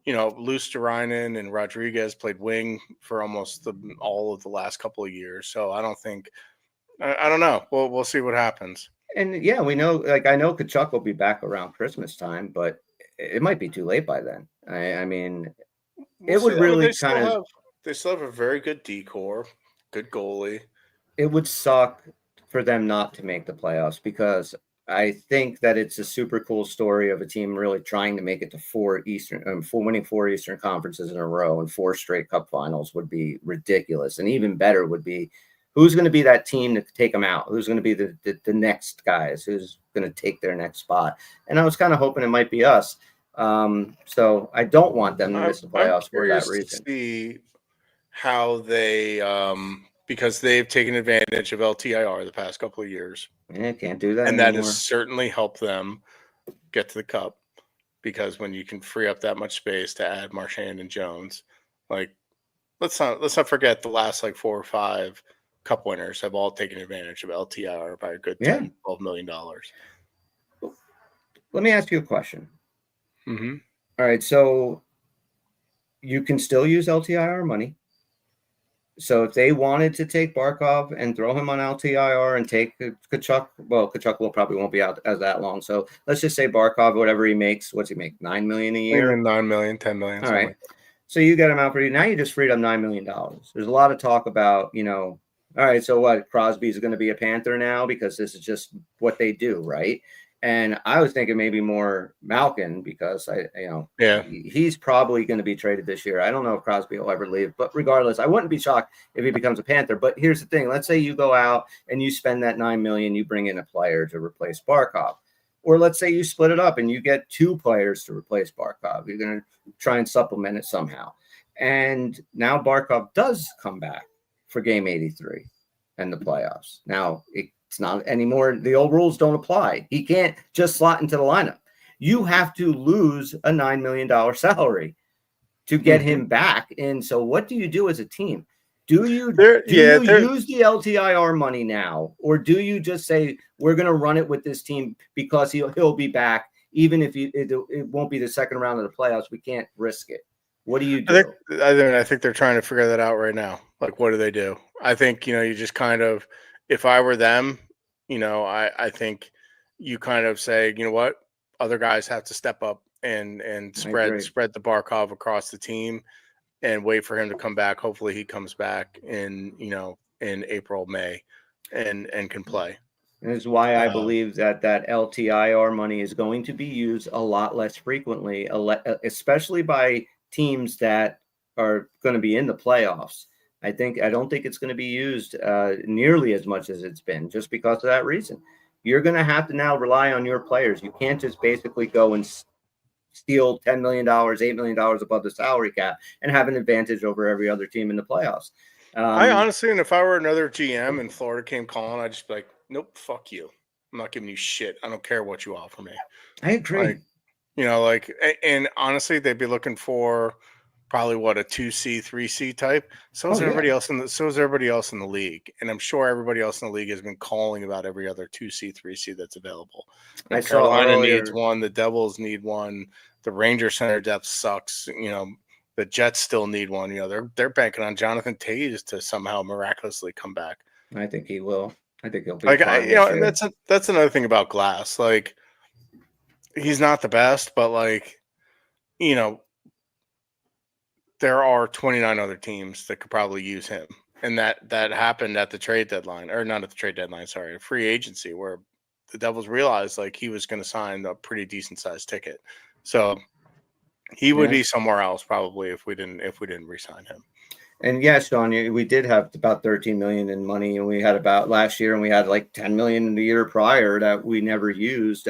Luosterainen and Rodriguez played wing for almost all of the last couple of years. So I don't think – I don't know. We'll see what happens. And yeah, we know, like, I know Kachuk will be back around Christmas time, but it might be too late by then. I mean, We'll it would see. I mean, really kind of, they still have a very good decor, good goalie. it would suck for them not to make the playoffs, because I think that it's a super cool story of a team really trying to make it to winning 4 Eastern conferences in a row and 4 straight cup finals would be ridiculous. And even better would be, who's going to be that team to take them out? Who's going to be the next guys? Who's going to take their next spot? And I was kind of hoping it might be us. So I don't want them to miss the I'm playoffs for that curious reason. to see how they, because they've taken advantage of LTIR the past couple of years, Yeah, can't do that and that anymore. has certainly helped them get to the cup. Because when you can free up that much space to add Marchand and Jones, like let's not forget the last like 4 or 5 cup winners have all taken advantage of LTIR by a good $10-12 million. Let me ask you a question. Mm-hmm. All right, so you can still use LTIR money. So if they wanted to take Barkov and throw him on LTIR and take Kachuk, well, Kachuk probably won't be out as that long. So let's just say Barkov, whatever he makes, what's he make? $9 million a year? Even $9 million, $10 million. All right. So you get him out for you. Now you just freed up $9 million. There's a lot of talk about, all right, so what? Crosby's going to be a Panther now because this is just what they do, right? And I was thinking maybe more Malkin because he's probably going to be traded this year. I don't know if Crosby will ever leave, but regardless, I wouldn't be shocked if he becomes a Panther. But here's the thing: let's say you go out and you spend that $9 million, you bring in a player to replace Barkov, or let's say you split it up and you get 2 players to replace Barkov. You're going to try and supplement it somehow, and now Barkov does come back for Game 83 and the playoffs. Now it's not anymore. The old rules don't apply. He can't just slot into the lineup. You have to lose a $9 million salary to get him back. And so what do you do as a team? Do you use the LTIR money now, or do you just say we're going to run it with this team because he'll be back, even if it won't be the second round of the playoffs? We can't risk it. What do you do? I think they're trying to figure that out right now. Like, what do they do? I think, you just kind of, if I were them, I think you kind of say, you know what, other guys have to step up and spread the Barkov across the team and wait for him to come back. Hopefully he comes back in April, May and can play. And this is why I believe that LTIR money is going to be used a lot less frequently, especially by teams that are going to be in the playoffs. I don't think it's going to be used nearly as much as it's been, just because of that reason. You're going to have to now rely on your players. You can't just basically go and steal $10 million, $8 million above the salary cap and have an advantage over every other team in the playoffs. I honestly, and if I were another GM and Florida came calling, I'd just be like, nope, fuck you. I'm not giving you shit. I don't care what you offer me. I agree. And honestly, they'd be looking for probably a 2C, 3C type. So is everybody else in the league. And I'm sure everybody else in the league has been calling about every other 2C, 3C that's available. Carolina needs one, the Devils need one, the Ranger center depth sucks. The Jets still need one. They're banking on Jonathan Toews to somehow miraculously come back. I think he will. I think he'll be fine. And that's another thing about Glass. Like, he's not the best, but there are 29 other teams that could probably use him. And that happened at the trade deadline, or not at the trade deadline, sorry, free agency, where the Devils realized he was going to sign a pretty decent sized ticket. So he would be somewhere else probably if we didn't re-sign him. And yes, Sean, we did have about 13 million in money, and we had about last year, and we had like 10 million in the year prior that we never used.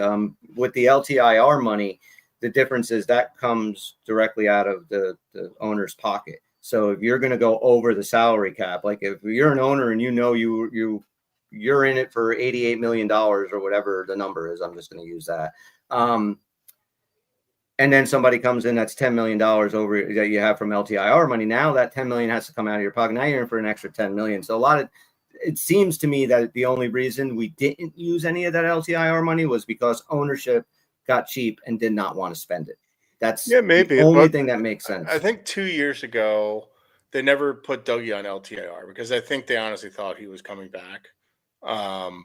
With the LTIR money, the difference is that comes directly out of the owner's pocket. So if you're going to go over the salary cap, like if you're an owner and you're in it for $88 million or whatever the number is, I'm just going to use that. And then somebody comes in that's $10 million over that you have from LTIR money. Now that $10 million has to come out of your pocket. Now you're in for an extra $10 million. So it seems to me that the only reason we didn't use any of that LTIR money was because ownership got cheap and did not want to spend it. That's maybe the only thing that makes sense. I think 2 years ago, they never put Dougie on LTIR because I think they honestly thought he was coming back.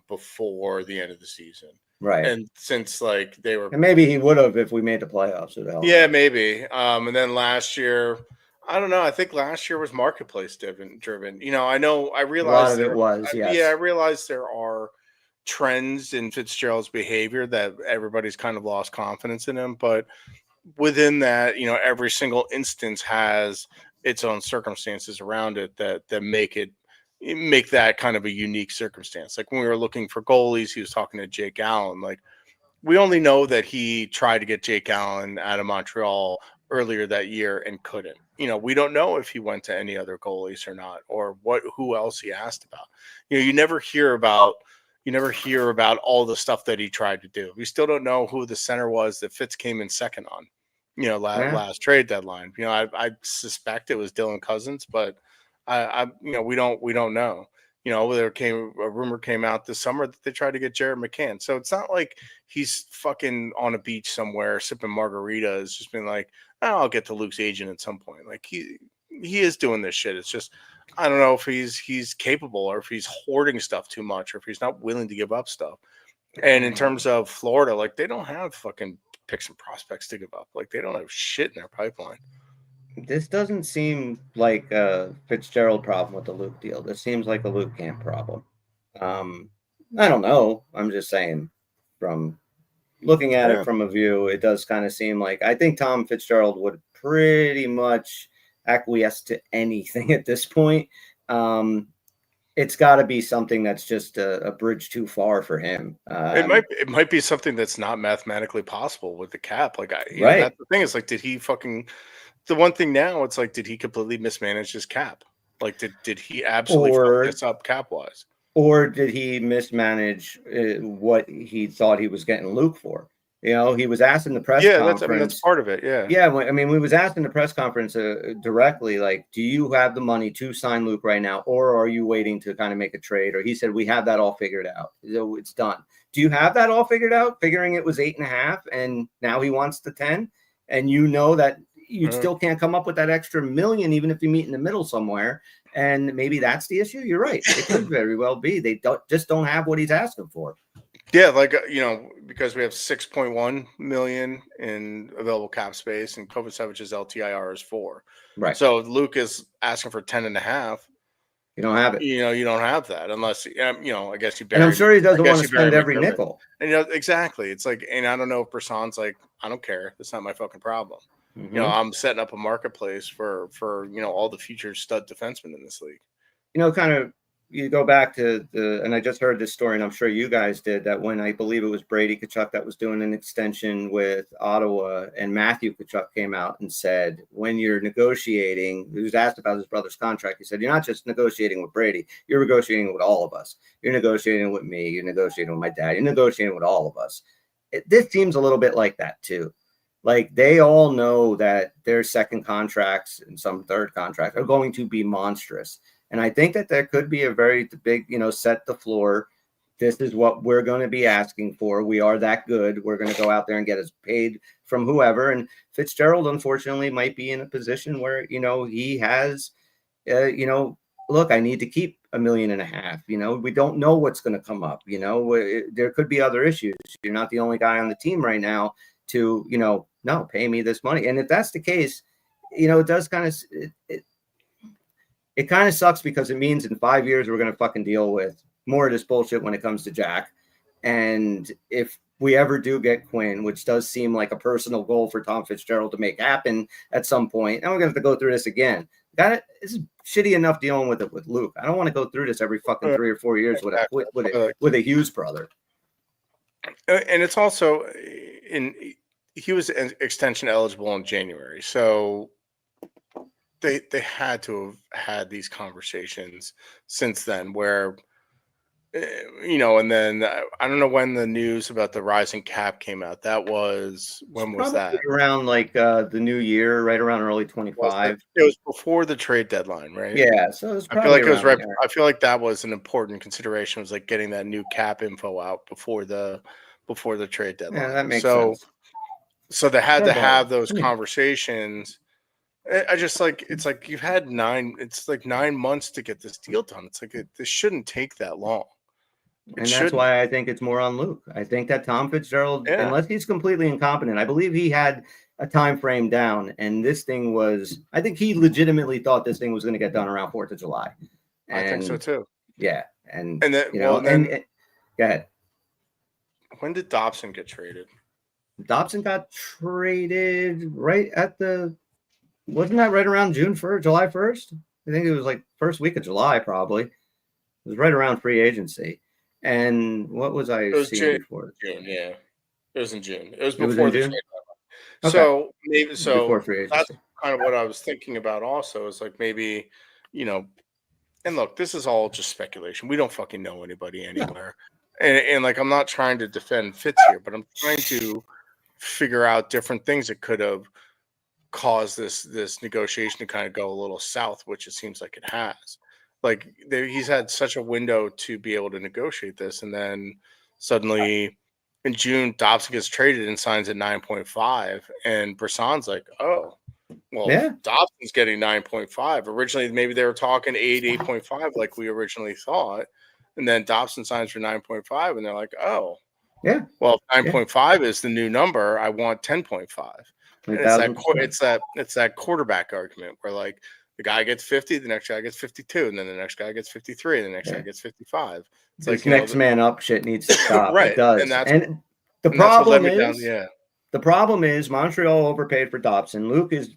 before the end of the season. Right. And since like they were, And maybe he would have if we made the playoffs. It helped. yeah, maybe. And then last year, I don't know. I think last year was marketplace driven. You know, I A lot realized of it was, yeah, I yes. realized there are trends in Fitzgerald's behavior that everybody's kind of lost confidence in him. But within that, you know, every single instance has its own circumstances around it that make that kind of a unique circumstance. Like when we were looking for goalies, he was talking to Jake Allen. Like we only know that he tried to get Jake Allen out of Montreal earlier that year and couldn't. You know, we don't know if he went to any other goalies or not, or who else he asked about. You know, you never hear about all the stuff that he tried to do. We still don't know who the center was that Fitz came in second on. You know, Yeah. last trade deadline. You know, I suspect it was Dylan Cousins, but you know, we don't know. You know, a rumor came out this summer that they tried to get Jared McCann. So it's not like he's fucking on a beach somewhere sipping margaritas, just being like, oh, I'll get to Luke's agent at some point. Like he is doing this shit. It's just I don't know if he's capable or if he's hoarding stuff too much or if he's not willing to give up stuff. And in terms of Florida, like they don't have fucking picks and prospects to give up. Like they don't have shit in their pipeline. This doesn't seem like a Fitzgerald problem with the Luke deal. This seems like a Luke Camp problem. I don't know. I'm just saying from looking at it from a view, it does kind of seem like I think Tom Fitzgerald would pretty much acquiesce to anything at this point. It's got to be something that's just a bridge too far for him. It might be something that's not mathematically possible with the cap. Like you know, Right. that's the thing. Is like, did he fucking the one thing now? It's like, did he completely mismanage his cap? Like, did he absolutely fuck this up cap wise? Or did he mismanage what he thought he was getting Luke for? You know, he was asked in the press conference. That's part of it. Yeah. Yeah, I mean, we was asked in the press conference directly, like, do you have the money to sign Luke right now, or are you waiting to kind of make a trade? Or he said, we have that all figured out. So it's done. Do you have that all figured out? Figuring it was 8.5, and now he wants the 10, and you know that you still can't come up with that extra million, even if you meet in the middle somewhere. And maybe that's the issue. You're right. It could very well be. They don't have what he's asking for. Yeah, like you know, because we have 6.1 million in available cap space, and Kovacevic's LTIR is 4. Right. So Luke is asking for 10.5. You don't have it. You know, you don't have that unless you know. I guess you. And I'm sure he doesn't want to spend every nickel. And you know, exactly. It's like, and I don't know if Brisson's like, I don't care. That's not my fucking problem. Mm-hmm. You know, I'm setting up a marketplace for you know all the future stud defensemen in this league. You know, kind of you go back to and I just heard this story, and I'm sure you guys did, that when I believe it was Brady Tkachuk that was doing an extension with Ottawa, and Matthew Tkachuk came out and said, when you're negotiating, he was asked about his brother's contract. He said, you're not just negotiating with Brady, you're negotiating with all of us. You're negotiating with me. You're negotiating with my dad. You're negotiating with all of us. This seems a little bit like that too. Like they all know that their second contracts and some third contracts are going to be monstrous. And I think that there could be a very big, you know, set the floor. This is what we're going to be asking for. We are that good. We're going to go out there and get us paid from whoever. And Fitzgerald, unfortunately, might be in a position where, you know, he has, you know, look, I need to keep $1.5 million. You know, we don't know what's going to come up. You know, there could be other issues. You're not the only guy on the team right now to, you know, no, pay me this money. And if that's the case, you know, it does kind of, it kind of sucks because it means in 5 years, we're going to fucking deal with more of this bullshit when it comes to Jack. And if we ever do get Quinn, which does seem like a personal goal for Tom Fitzgerald to make happen at some point, and we're going to have to go through this again. This is shitty enough dealing with it with Luke. I don't want to go through this every fucking 3 or 4 years with a Hughes brother. And it's also he was extension eligible in January, so they had to have had these conversations since then. Where you know, and then I don't know when the news about the rising cap came out. That was when was that? Around like the new year, right around early 25. It was before the trade deadline, right? Yeah, so it was I feel like it was right. there. I feel like that was an important consideration. Was like getting that new cap info out before the trade deadline. Yeah, that makes sense. So they had to have those conversations. I just like it's like you've had 9 months to get this deal done. It's like this shouldn't take that long. And that's why I think it's more on Luke. I think that Tom Fitzgerald, unless he's completely incompetent, I believe he had a time frame down, and this thing was. I think he legitimately thought this thing was going to get done around 4th of July. And, I think so too. Yeah, and then go ahead. When did Dobson get traded? Dobson got traded right at wasn't that right around June 1st, July 1st? I think it was like first week of July, probably. It was right around free agency. And what was I seeing before? June, yeah. It was in June. It was before the trade. Okay. So maybe before free agency. That's kind of what I was thinking about also, is like maybe, and look, this is all just speculation. We don't fucking know anybody anywhere. No. And like, I'm not trying to defend Fitz here, but I'm trying to figure out different things that could have caused this negotiation to kind of go a little south, which it seems like it has. Like, he's had such a window to be able to negotiate this, and then suddenly in June, Dobson gets traded and signs at 9.5, and Brisson's like, oh, well, Dobson's getting 9.5. Originally, maybe they were talking 8.5 like we originally thought, and then Dobson signs for 9.5, and they're like, oh, well, 9.5 is the new number. I want 10.5. It's that quarterback argument where, like, the guy gets 50, the next guy gets 52, and then the next guy gets 53, and the next guy gets 55. It's like next man up shit needs to stop. Right. It does. And the problem is Montreal overpaid for Dobson. Luke is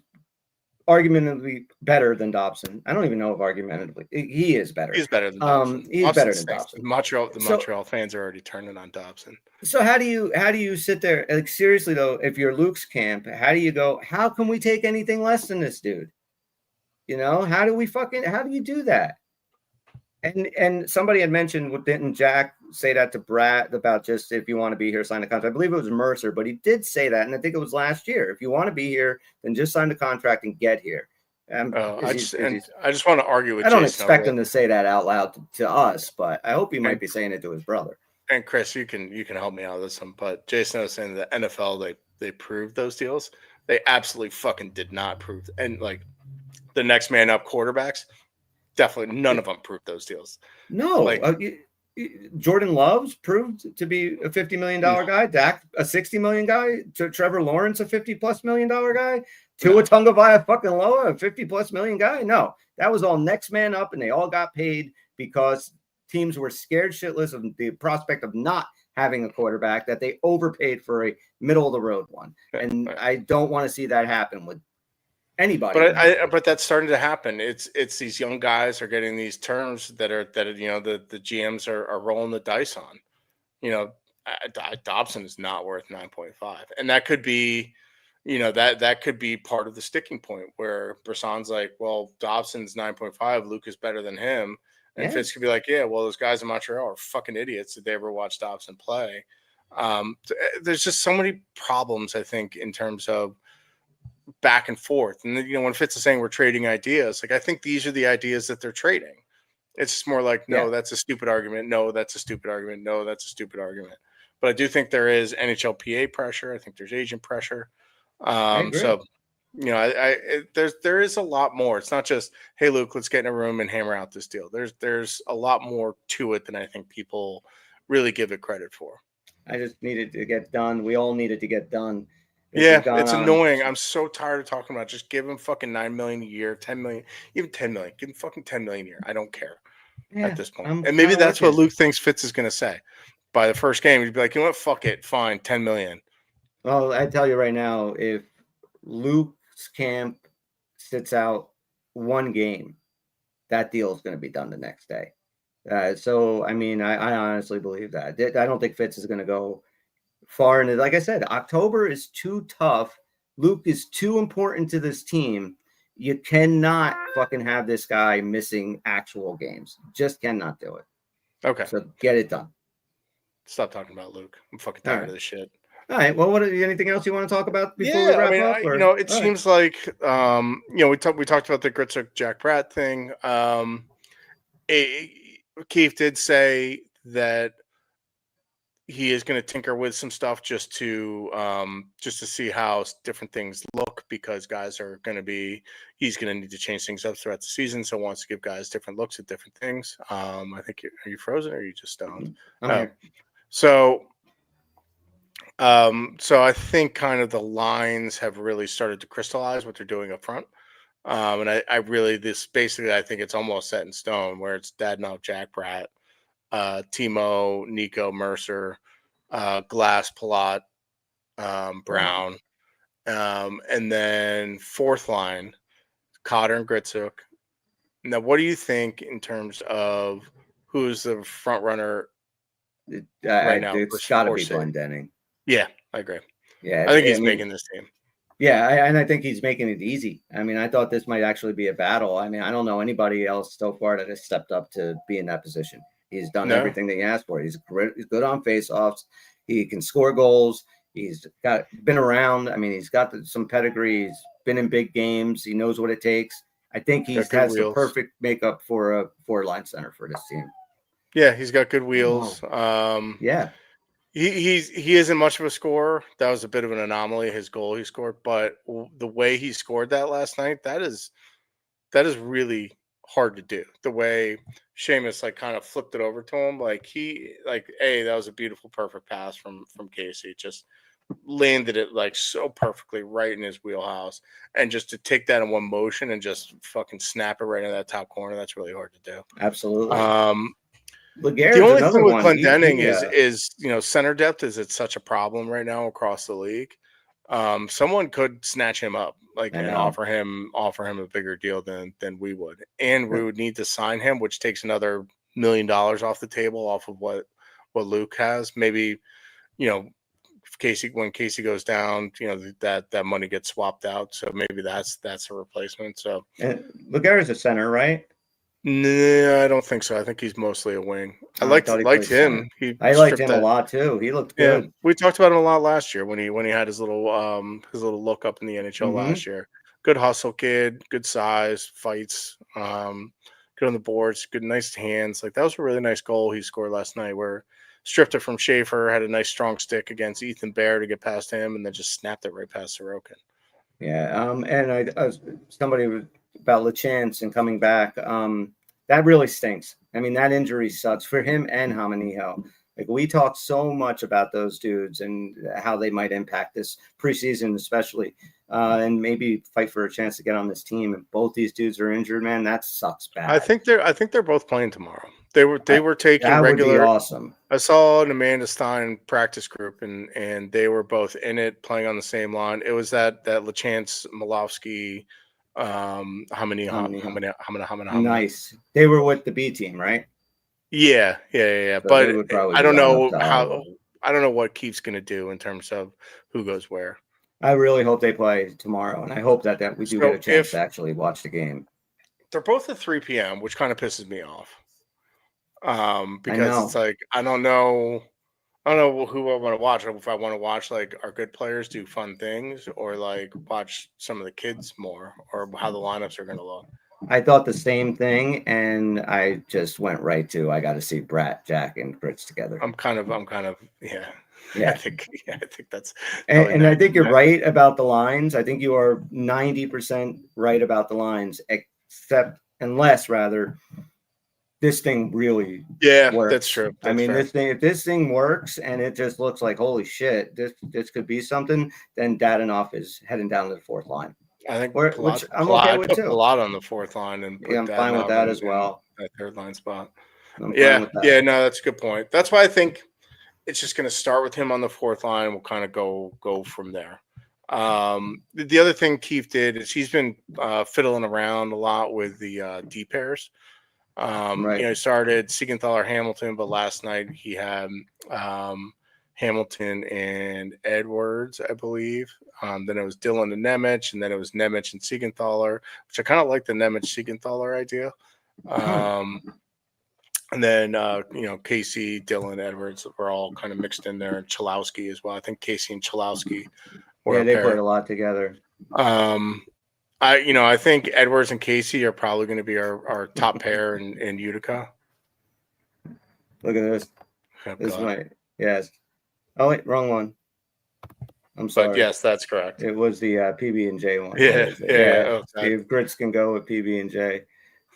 argumentatively better than Dobson. I don't even know if argumentatively he is better. He's better than Dobson. He's better than Dobson. Montreal fans are already turning on Dobson. So how do you sit there, like, seriously though, if you're Luke's camp, how do you go, how can we take anything less than this dude? How do you do that? And somebody had mentioned, didn't Jack say that to Brad about just, if you want to be here, sign the contract? I believe it was Mercer, but he did say that, and I think it was last year. If you want to be here, then just sign the contract and get here. I just want to argue with. I don't expect him to say that out loud to us, but I hope he might be saying it to his brother. And Chris, you can help me out with this one, but Jason was saying the NFL they proved those deals. They absolutely fucking did not prove, and like the next man up quarterbacks. Definitely none of them proved those deals. No, Jordan Love's proved to be a $50 million guy. Dak, a $60 million guy. Trevor Lawrence, a $50+ million guy. Tua Tagovailoa fucking Loa, a $50+ million guy. No, that was all next man up, and they all got paid because teams were scared shitless of the prospect of not having a quarterback, that they overpaid for a middle of the road one. And I don't want to see that happen with anybody. But that's starting to happen. It's these young guys are getting these terms that the GMs are rolling the dice on. Dobson is not worth 9.5, and that could be, that could be part of the sticking point where Brisson's like, well, Dobson's 9.5, Luke is better than him, and Fitz could be like, yeah, well, those guys in Montreal are fucking idiots. Did they ever watch Dobson play? There's just so many problems, I think, in terms of back and forth. And when Fitz is saying we're trading ideas, like, I think these are the ideas that they're trading. It's just more like, no, that's a stupid argument. No, that's a stupid argument. No, that's a stupid argument. But I do think there is NHLPA pressure. I think there's agent pressure. So, there is a lot more. It's not just, hey, Luke, let's get in a room and hammer out this deal. There's a lot more to it than I think people really give it credit for. I just needed to get done. We all needed to get done. It's annoying. I'm so tired of talking about just give him fucking $9 million a year, 10 million, even 10 million. Give him fucking 10 million a year. I don't care at this point. And maybe that's what Luke thinks Fitz is going to say. By the first game, he'd be like, you know what? Fuck it. Fine. 10 million. Well, I tell you right now, if Luke's camp sits out one game, that deal is going to be done the next day. So, I mean, I honestly believe that. I don't think Fitz is going to go far into, like I said, October is too tough. Luke is too important to this team. You cannot fucking have this guy missing actual games. Just cannot do it. Okay. So get it done. Stop talking about Luke. I'm fucking tired of this shit. All right. Well, anything else you want to talk about before we wrap up? It seems like we talked about the Gritzuk Jack Pratt thing. Keith did say that he is going to tinker with some stuff just to see how different things look, because guys are going to be, he's going to need to change things up throughout the season. So wants to give guys different looks at different things. I think are you frozen or are you just stoned? I'm here. So I think kind of the lines have really started to crystallize what they're doing up front. And I really, I think it's almost set in stone where it's Dadnov, Jack Pratt, Timo, Nico, Mercer, Glass, Palat, Brown. And then fourth line, Cotter and Gritsuk. Now, what do you think in terms of who's the front runner right now? It's got to be Glendening. Yeah, I agree. Yeah, I think he's making this team. Yeah, and I think he's making it easy. I mean, I thought this might actually be a battle. I mean, I don't know anybody else so far that has stepped up to be in that position. He's done everything that he asked for. He's good on faceoffs. He can score goals. He's been around. I mean, he's got some pedigree. He's been in big games. He knows what it takes. I think he has the perfect makeup for a four-line center for this team. Yeah, he's got good wheels. Yeah. He isn't much of a scorer. That was a bit of an anomaly, his goal he scored. But the way he scored that last night, that is really hard to do. The way Seamus kind of flipped it over to him, that was a beautiful, perfect pass from Casey. Just landed it so perfectly right in his wheelhouse. And just to take that in one motion and just fucking snap it right in that top corner, that's really hard to do. Absolutely. The only thing with Glendening is center depth is it's such a problem right now across the league. Someone could snatch him up and offer him a bigger deal than we would, and we would need to sign him, which takes another $1 million off the table off of what Luke has. Maybe when Casey goes down, that money gets swapped out. So maybe that's a replacement. So Laguerre's a center, right? No, I don't think so. I think he's mostly a wing. I liked him. I liked him a lot too. He looked good. Yeah, we talked about him a lot last year when he had his little look up in the NHL last year. Good hustle kid, good size, fights, good on the boards, good nice hands. That was a really nice goal he scored last night where stripped it from Schaefer, had a nice strong stick against Ethan Bear to get past him, and then just snapped it right past Sorokin. Yeah, and I was somebody about LeChance and coming back. That really stinks. I mean, that injury sucks for him and Hamaniho. We talk so much about those dudes and how they might impact this preseason, especially, and maybe fight for a chance to get on this team. And both these dudes are injured, man. That sucks bad. I think they're both playing tomorrow. They were taking that regular. Would be awesome. I saw an Amanda Stein practice group, and they were both in it, playing on the same line. It was that LeChance, Malofsky. How many? Nice. They were with the B team, right? Yeah. So but I don't know I don't know what Keith's going to do in terms of who goes where. I really hope they play tomorrow, and I hope that we do get a chance to actually watch the game. They're both at 3 p.m., which kind of pisses me off. Because it's I don't know who I want to watch. If I want to watch our good players do fun things, or watch some of the kids more, or how the lineups are going to look. I thought the same thing, and I just went right to I got to see Brat, Jack, and Fritz together. I'm kind of yeah. I think that's and I think you're right about the lines. I think you are 90% right about the lines, unless this thing really works. That's true. That's if this thing works and it just looks like holy shit, this could be something, then Dadonov is heading down to the fourth line. I think which I'm okay with too. A lot on the fourth line, and I'm fine with that as well. That third line spot. No, that's a good point. That's why I think it's just going to start with him on the fourth line. We'll kind of go from there. The other thing Keith did is he's been fiddling around a lot with the D pairs. He started Siegenthaler Hamilton, but last night he had Hamilton and Edwards, I believe. Then it was Dylan and Nemec, and then it was Nemec and Siegenthaler, which I kind of like the Nemec-Siegenthaler idea. And then, Casey, Dylan, Edwards were all kind of mixed in there, and Chalowski as well. I think Casey and Chalowski were they played a lot together. I think Edwards and Casey are probably going to be our top pair in Utica. Look at this. Oh, this is Yes. Oh wait, wrong one. I'm sorry. But yes, that's correct. It was the PB&J one. Yeah. Oh, Steve Grits can go with PB&J.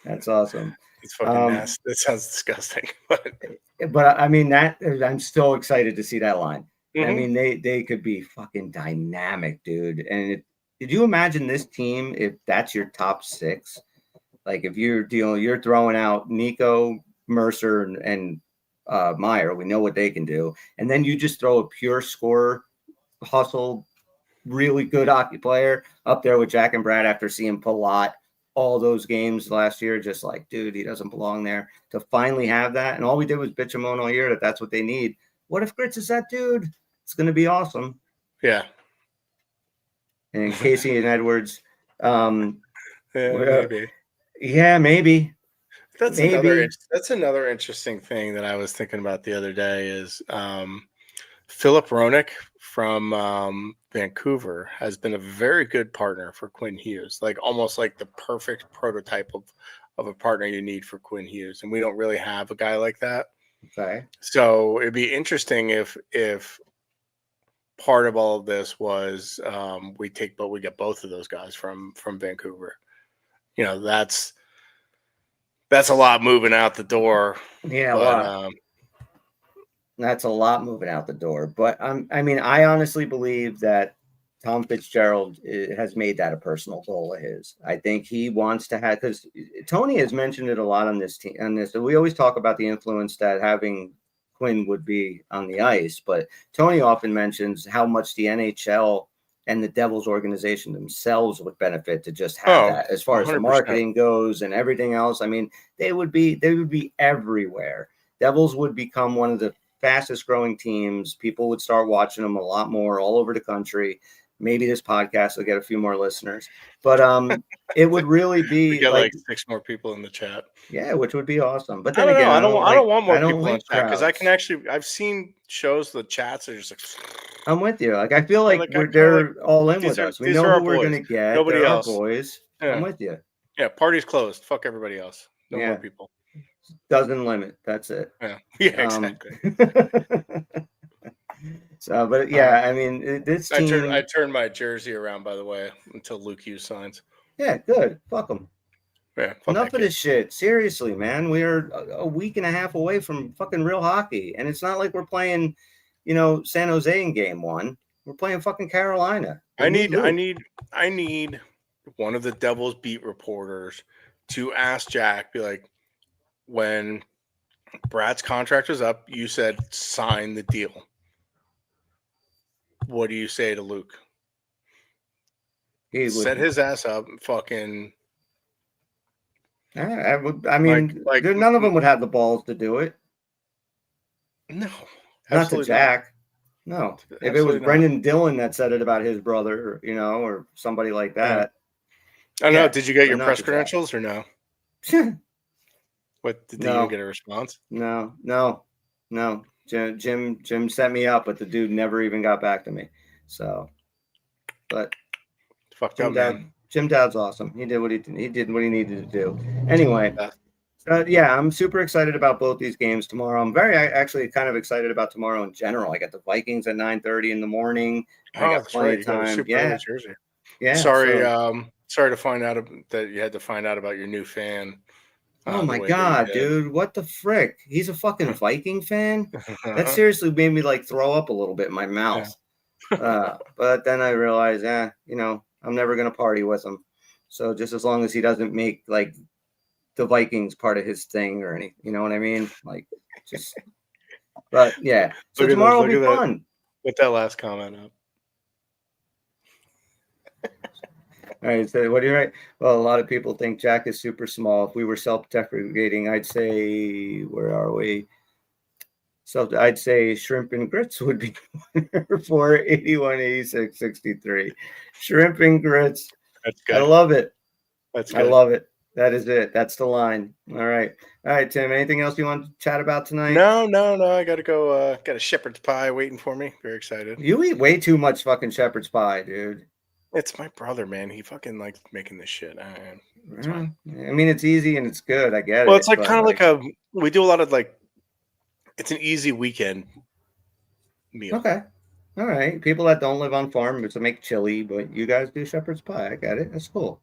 That's awesome. it's fucking nasty. That sounds disgusting. But I mean, that I'm still excited to see that line. I Mhm. mean, they could be fucking dynamic, dude. And did you imagine this team if that's your top 6? Like if you're throwing out Nico, Mercer, and Meyer, we know what they can do, and then you just throw a pure scorer, hustle, really good hockey player up there with Jack and Brad after seeing Palat all those games last year, just like, dude, he doesn't belong there. To finally have that, and all we did was bitch him on all year that's what they need. What if Grits is that dude? It's going to be awesome. Yeah. And Casey and Edwards, maybe. Yeah, maybe. That's maybe. another interesting thing that I was thinking about the other day is Philip Roenick from Vancouver has been a very good partner for Quinn Hughes, like almost like the perfect prototype of a partner you need for Quinn Hughes, and we don't really have a guy like that. Okay. So it'd be interesting if part of all of this was we get both of those guys from Vancouver. You know, that's a lot moving out the door. Yeah, but that's a lot moving out the door. But I mean, I honestly believe that Tom Fitzgerald has made that a personal goal of his. I think he wants to have, because Tony has mentioned it a lot on this team. We always talk about the influence that having Quinn would be on the ice, but Tony often mentions how much the NHL and the Devils organization themselves would benefit to just have that, as far 100%. As the marketing goes and everything else. I mean, they would be everywhere. Devils would become one of the fastest growing teams. People would start watching them a lot more all over the country. Maybe this podcast will get a few more listeners, but it would really be we get like 6 more people in the chat. Yeah, which would be awesome. But then I don't again, know. I don't want more people in chat because I've seen shows the chats are just like. I'm with you. Like I feel like they're all in with us. We know who we're gonna get. Nobody else. Boys. Yeah. I'm with you. Yeah, party's closed. Fuck everybody else. No more people. Doesn't limit. That's it. Yeah. Yeah. Exactly. So, but yeah, I mean, this team. I turned my jersey around, by the way, until Luke Hughes signs. Yeah, good. Fuck them. Yeah, enough of this shit. Seriously, man. We're a week and a half away from fucking real hockey, and it's not like we're playing, San Jose in game 1. We're playing fucking Carolina. I need one of the Devils beat reporters to ask Jack, be like, when Brad's contract was up, you said sign the deal. What do you say to Luke? He would set his ass up and fucking. I mean, none of them would have the balls to do it. No, not to Jack. No, if it was Brendan Dillon that said it about his brother, or somebody like that. I don't know. Did you get your press credentials or no? What did you even get a response? No. Jim set me up, but the dude never even got back to me. So, but fucked up, man. Jim Dowd's awesome. He did what he needed to do. Anyway, I'm super excited about both these games tomorrow. I'm actually kind of excited about tomorrow in general. I got the Vikings at 9:30 in the morning. I got plenty of time. Yeah. Sorry to find out that you had to find out about your new fan. Oh my God, dude. What the frick? He's a fucking Viking fan? That seriously made me throw up a little bit in my mouth. Yeah. But then I realized, I'm never going to party with him. So just as long as he doesn't make the Vikings part of his thing or anything, you know what I mean? But yeah. So tomorrow will be fun. Put that last comment up. All right. So what do you write? Well, a lot of people think Jack is super small. If we were self-deprecating, I'd say, where are we? So I'd say Shrimp and Grits would be 481, 86, 63. Shrimp and Grits. That's good. I love it. That's good. I love it. That is it. That's the line. All right, Tim. Anything else you want to chat about tonight? No. I got to go. Got a shepherd's pie waiting for me. Very excited. You eat way too much fucking shepherd's pie, dude. It's my brother, man. He fucking likes making this shit. It's fine. I mean, it's easy and it's good. I get it. Well, it's kind of we do a lot of it's an easy weekend meal. Okay. All right. People that don't live on farm to make chili, but you guys do shepherd's pie. I got it. That's cool.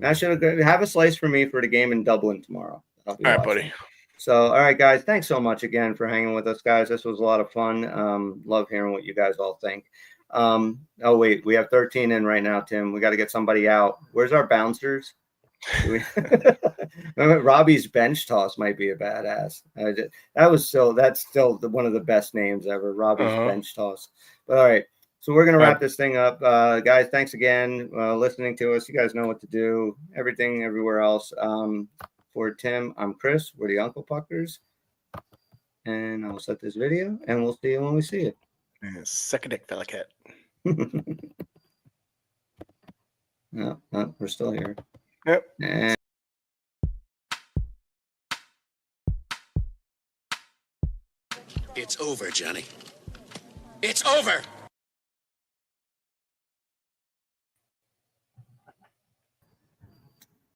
I should have a slice for me for the game in Dublin tomorrow. I'll be All right, watching. buddy. So, all right, guys. Thanks so much again for hanging with us, guys. This was a lot of fun. Love hearing what you guys all think. Oh wait, we have 13 in right now, Tim. We got to get somebody out. Where's our bouncers? Robbie's bench toss might be a badass. That's still one of the best names ever. Robbie's bench toss. But all right. So we're going to wrap this thing up. Guys, thanks again listening to us. You guys know what to do. Everything, everywhere else. For Tim, I'm Chris. We're the Uncle Puckers. And I'll set this video, and we'll see you when we see you. Suck a dick, fella cat. No, we're still here. Yep. And it's over, Johnny. It's over!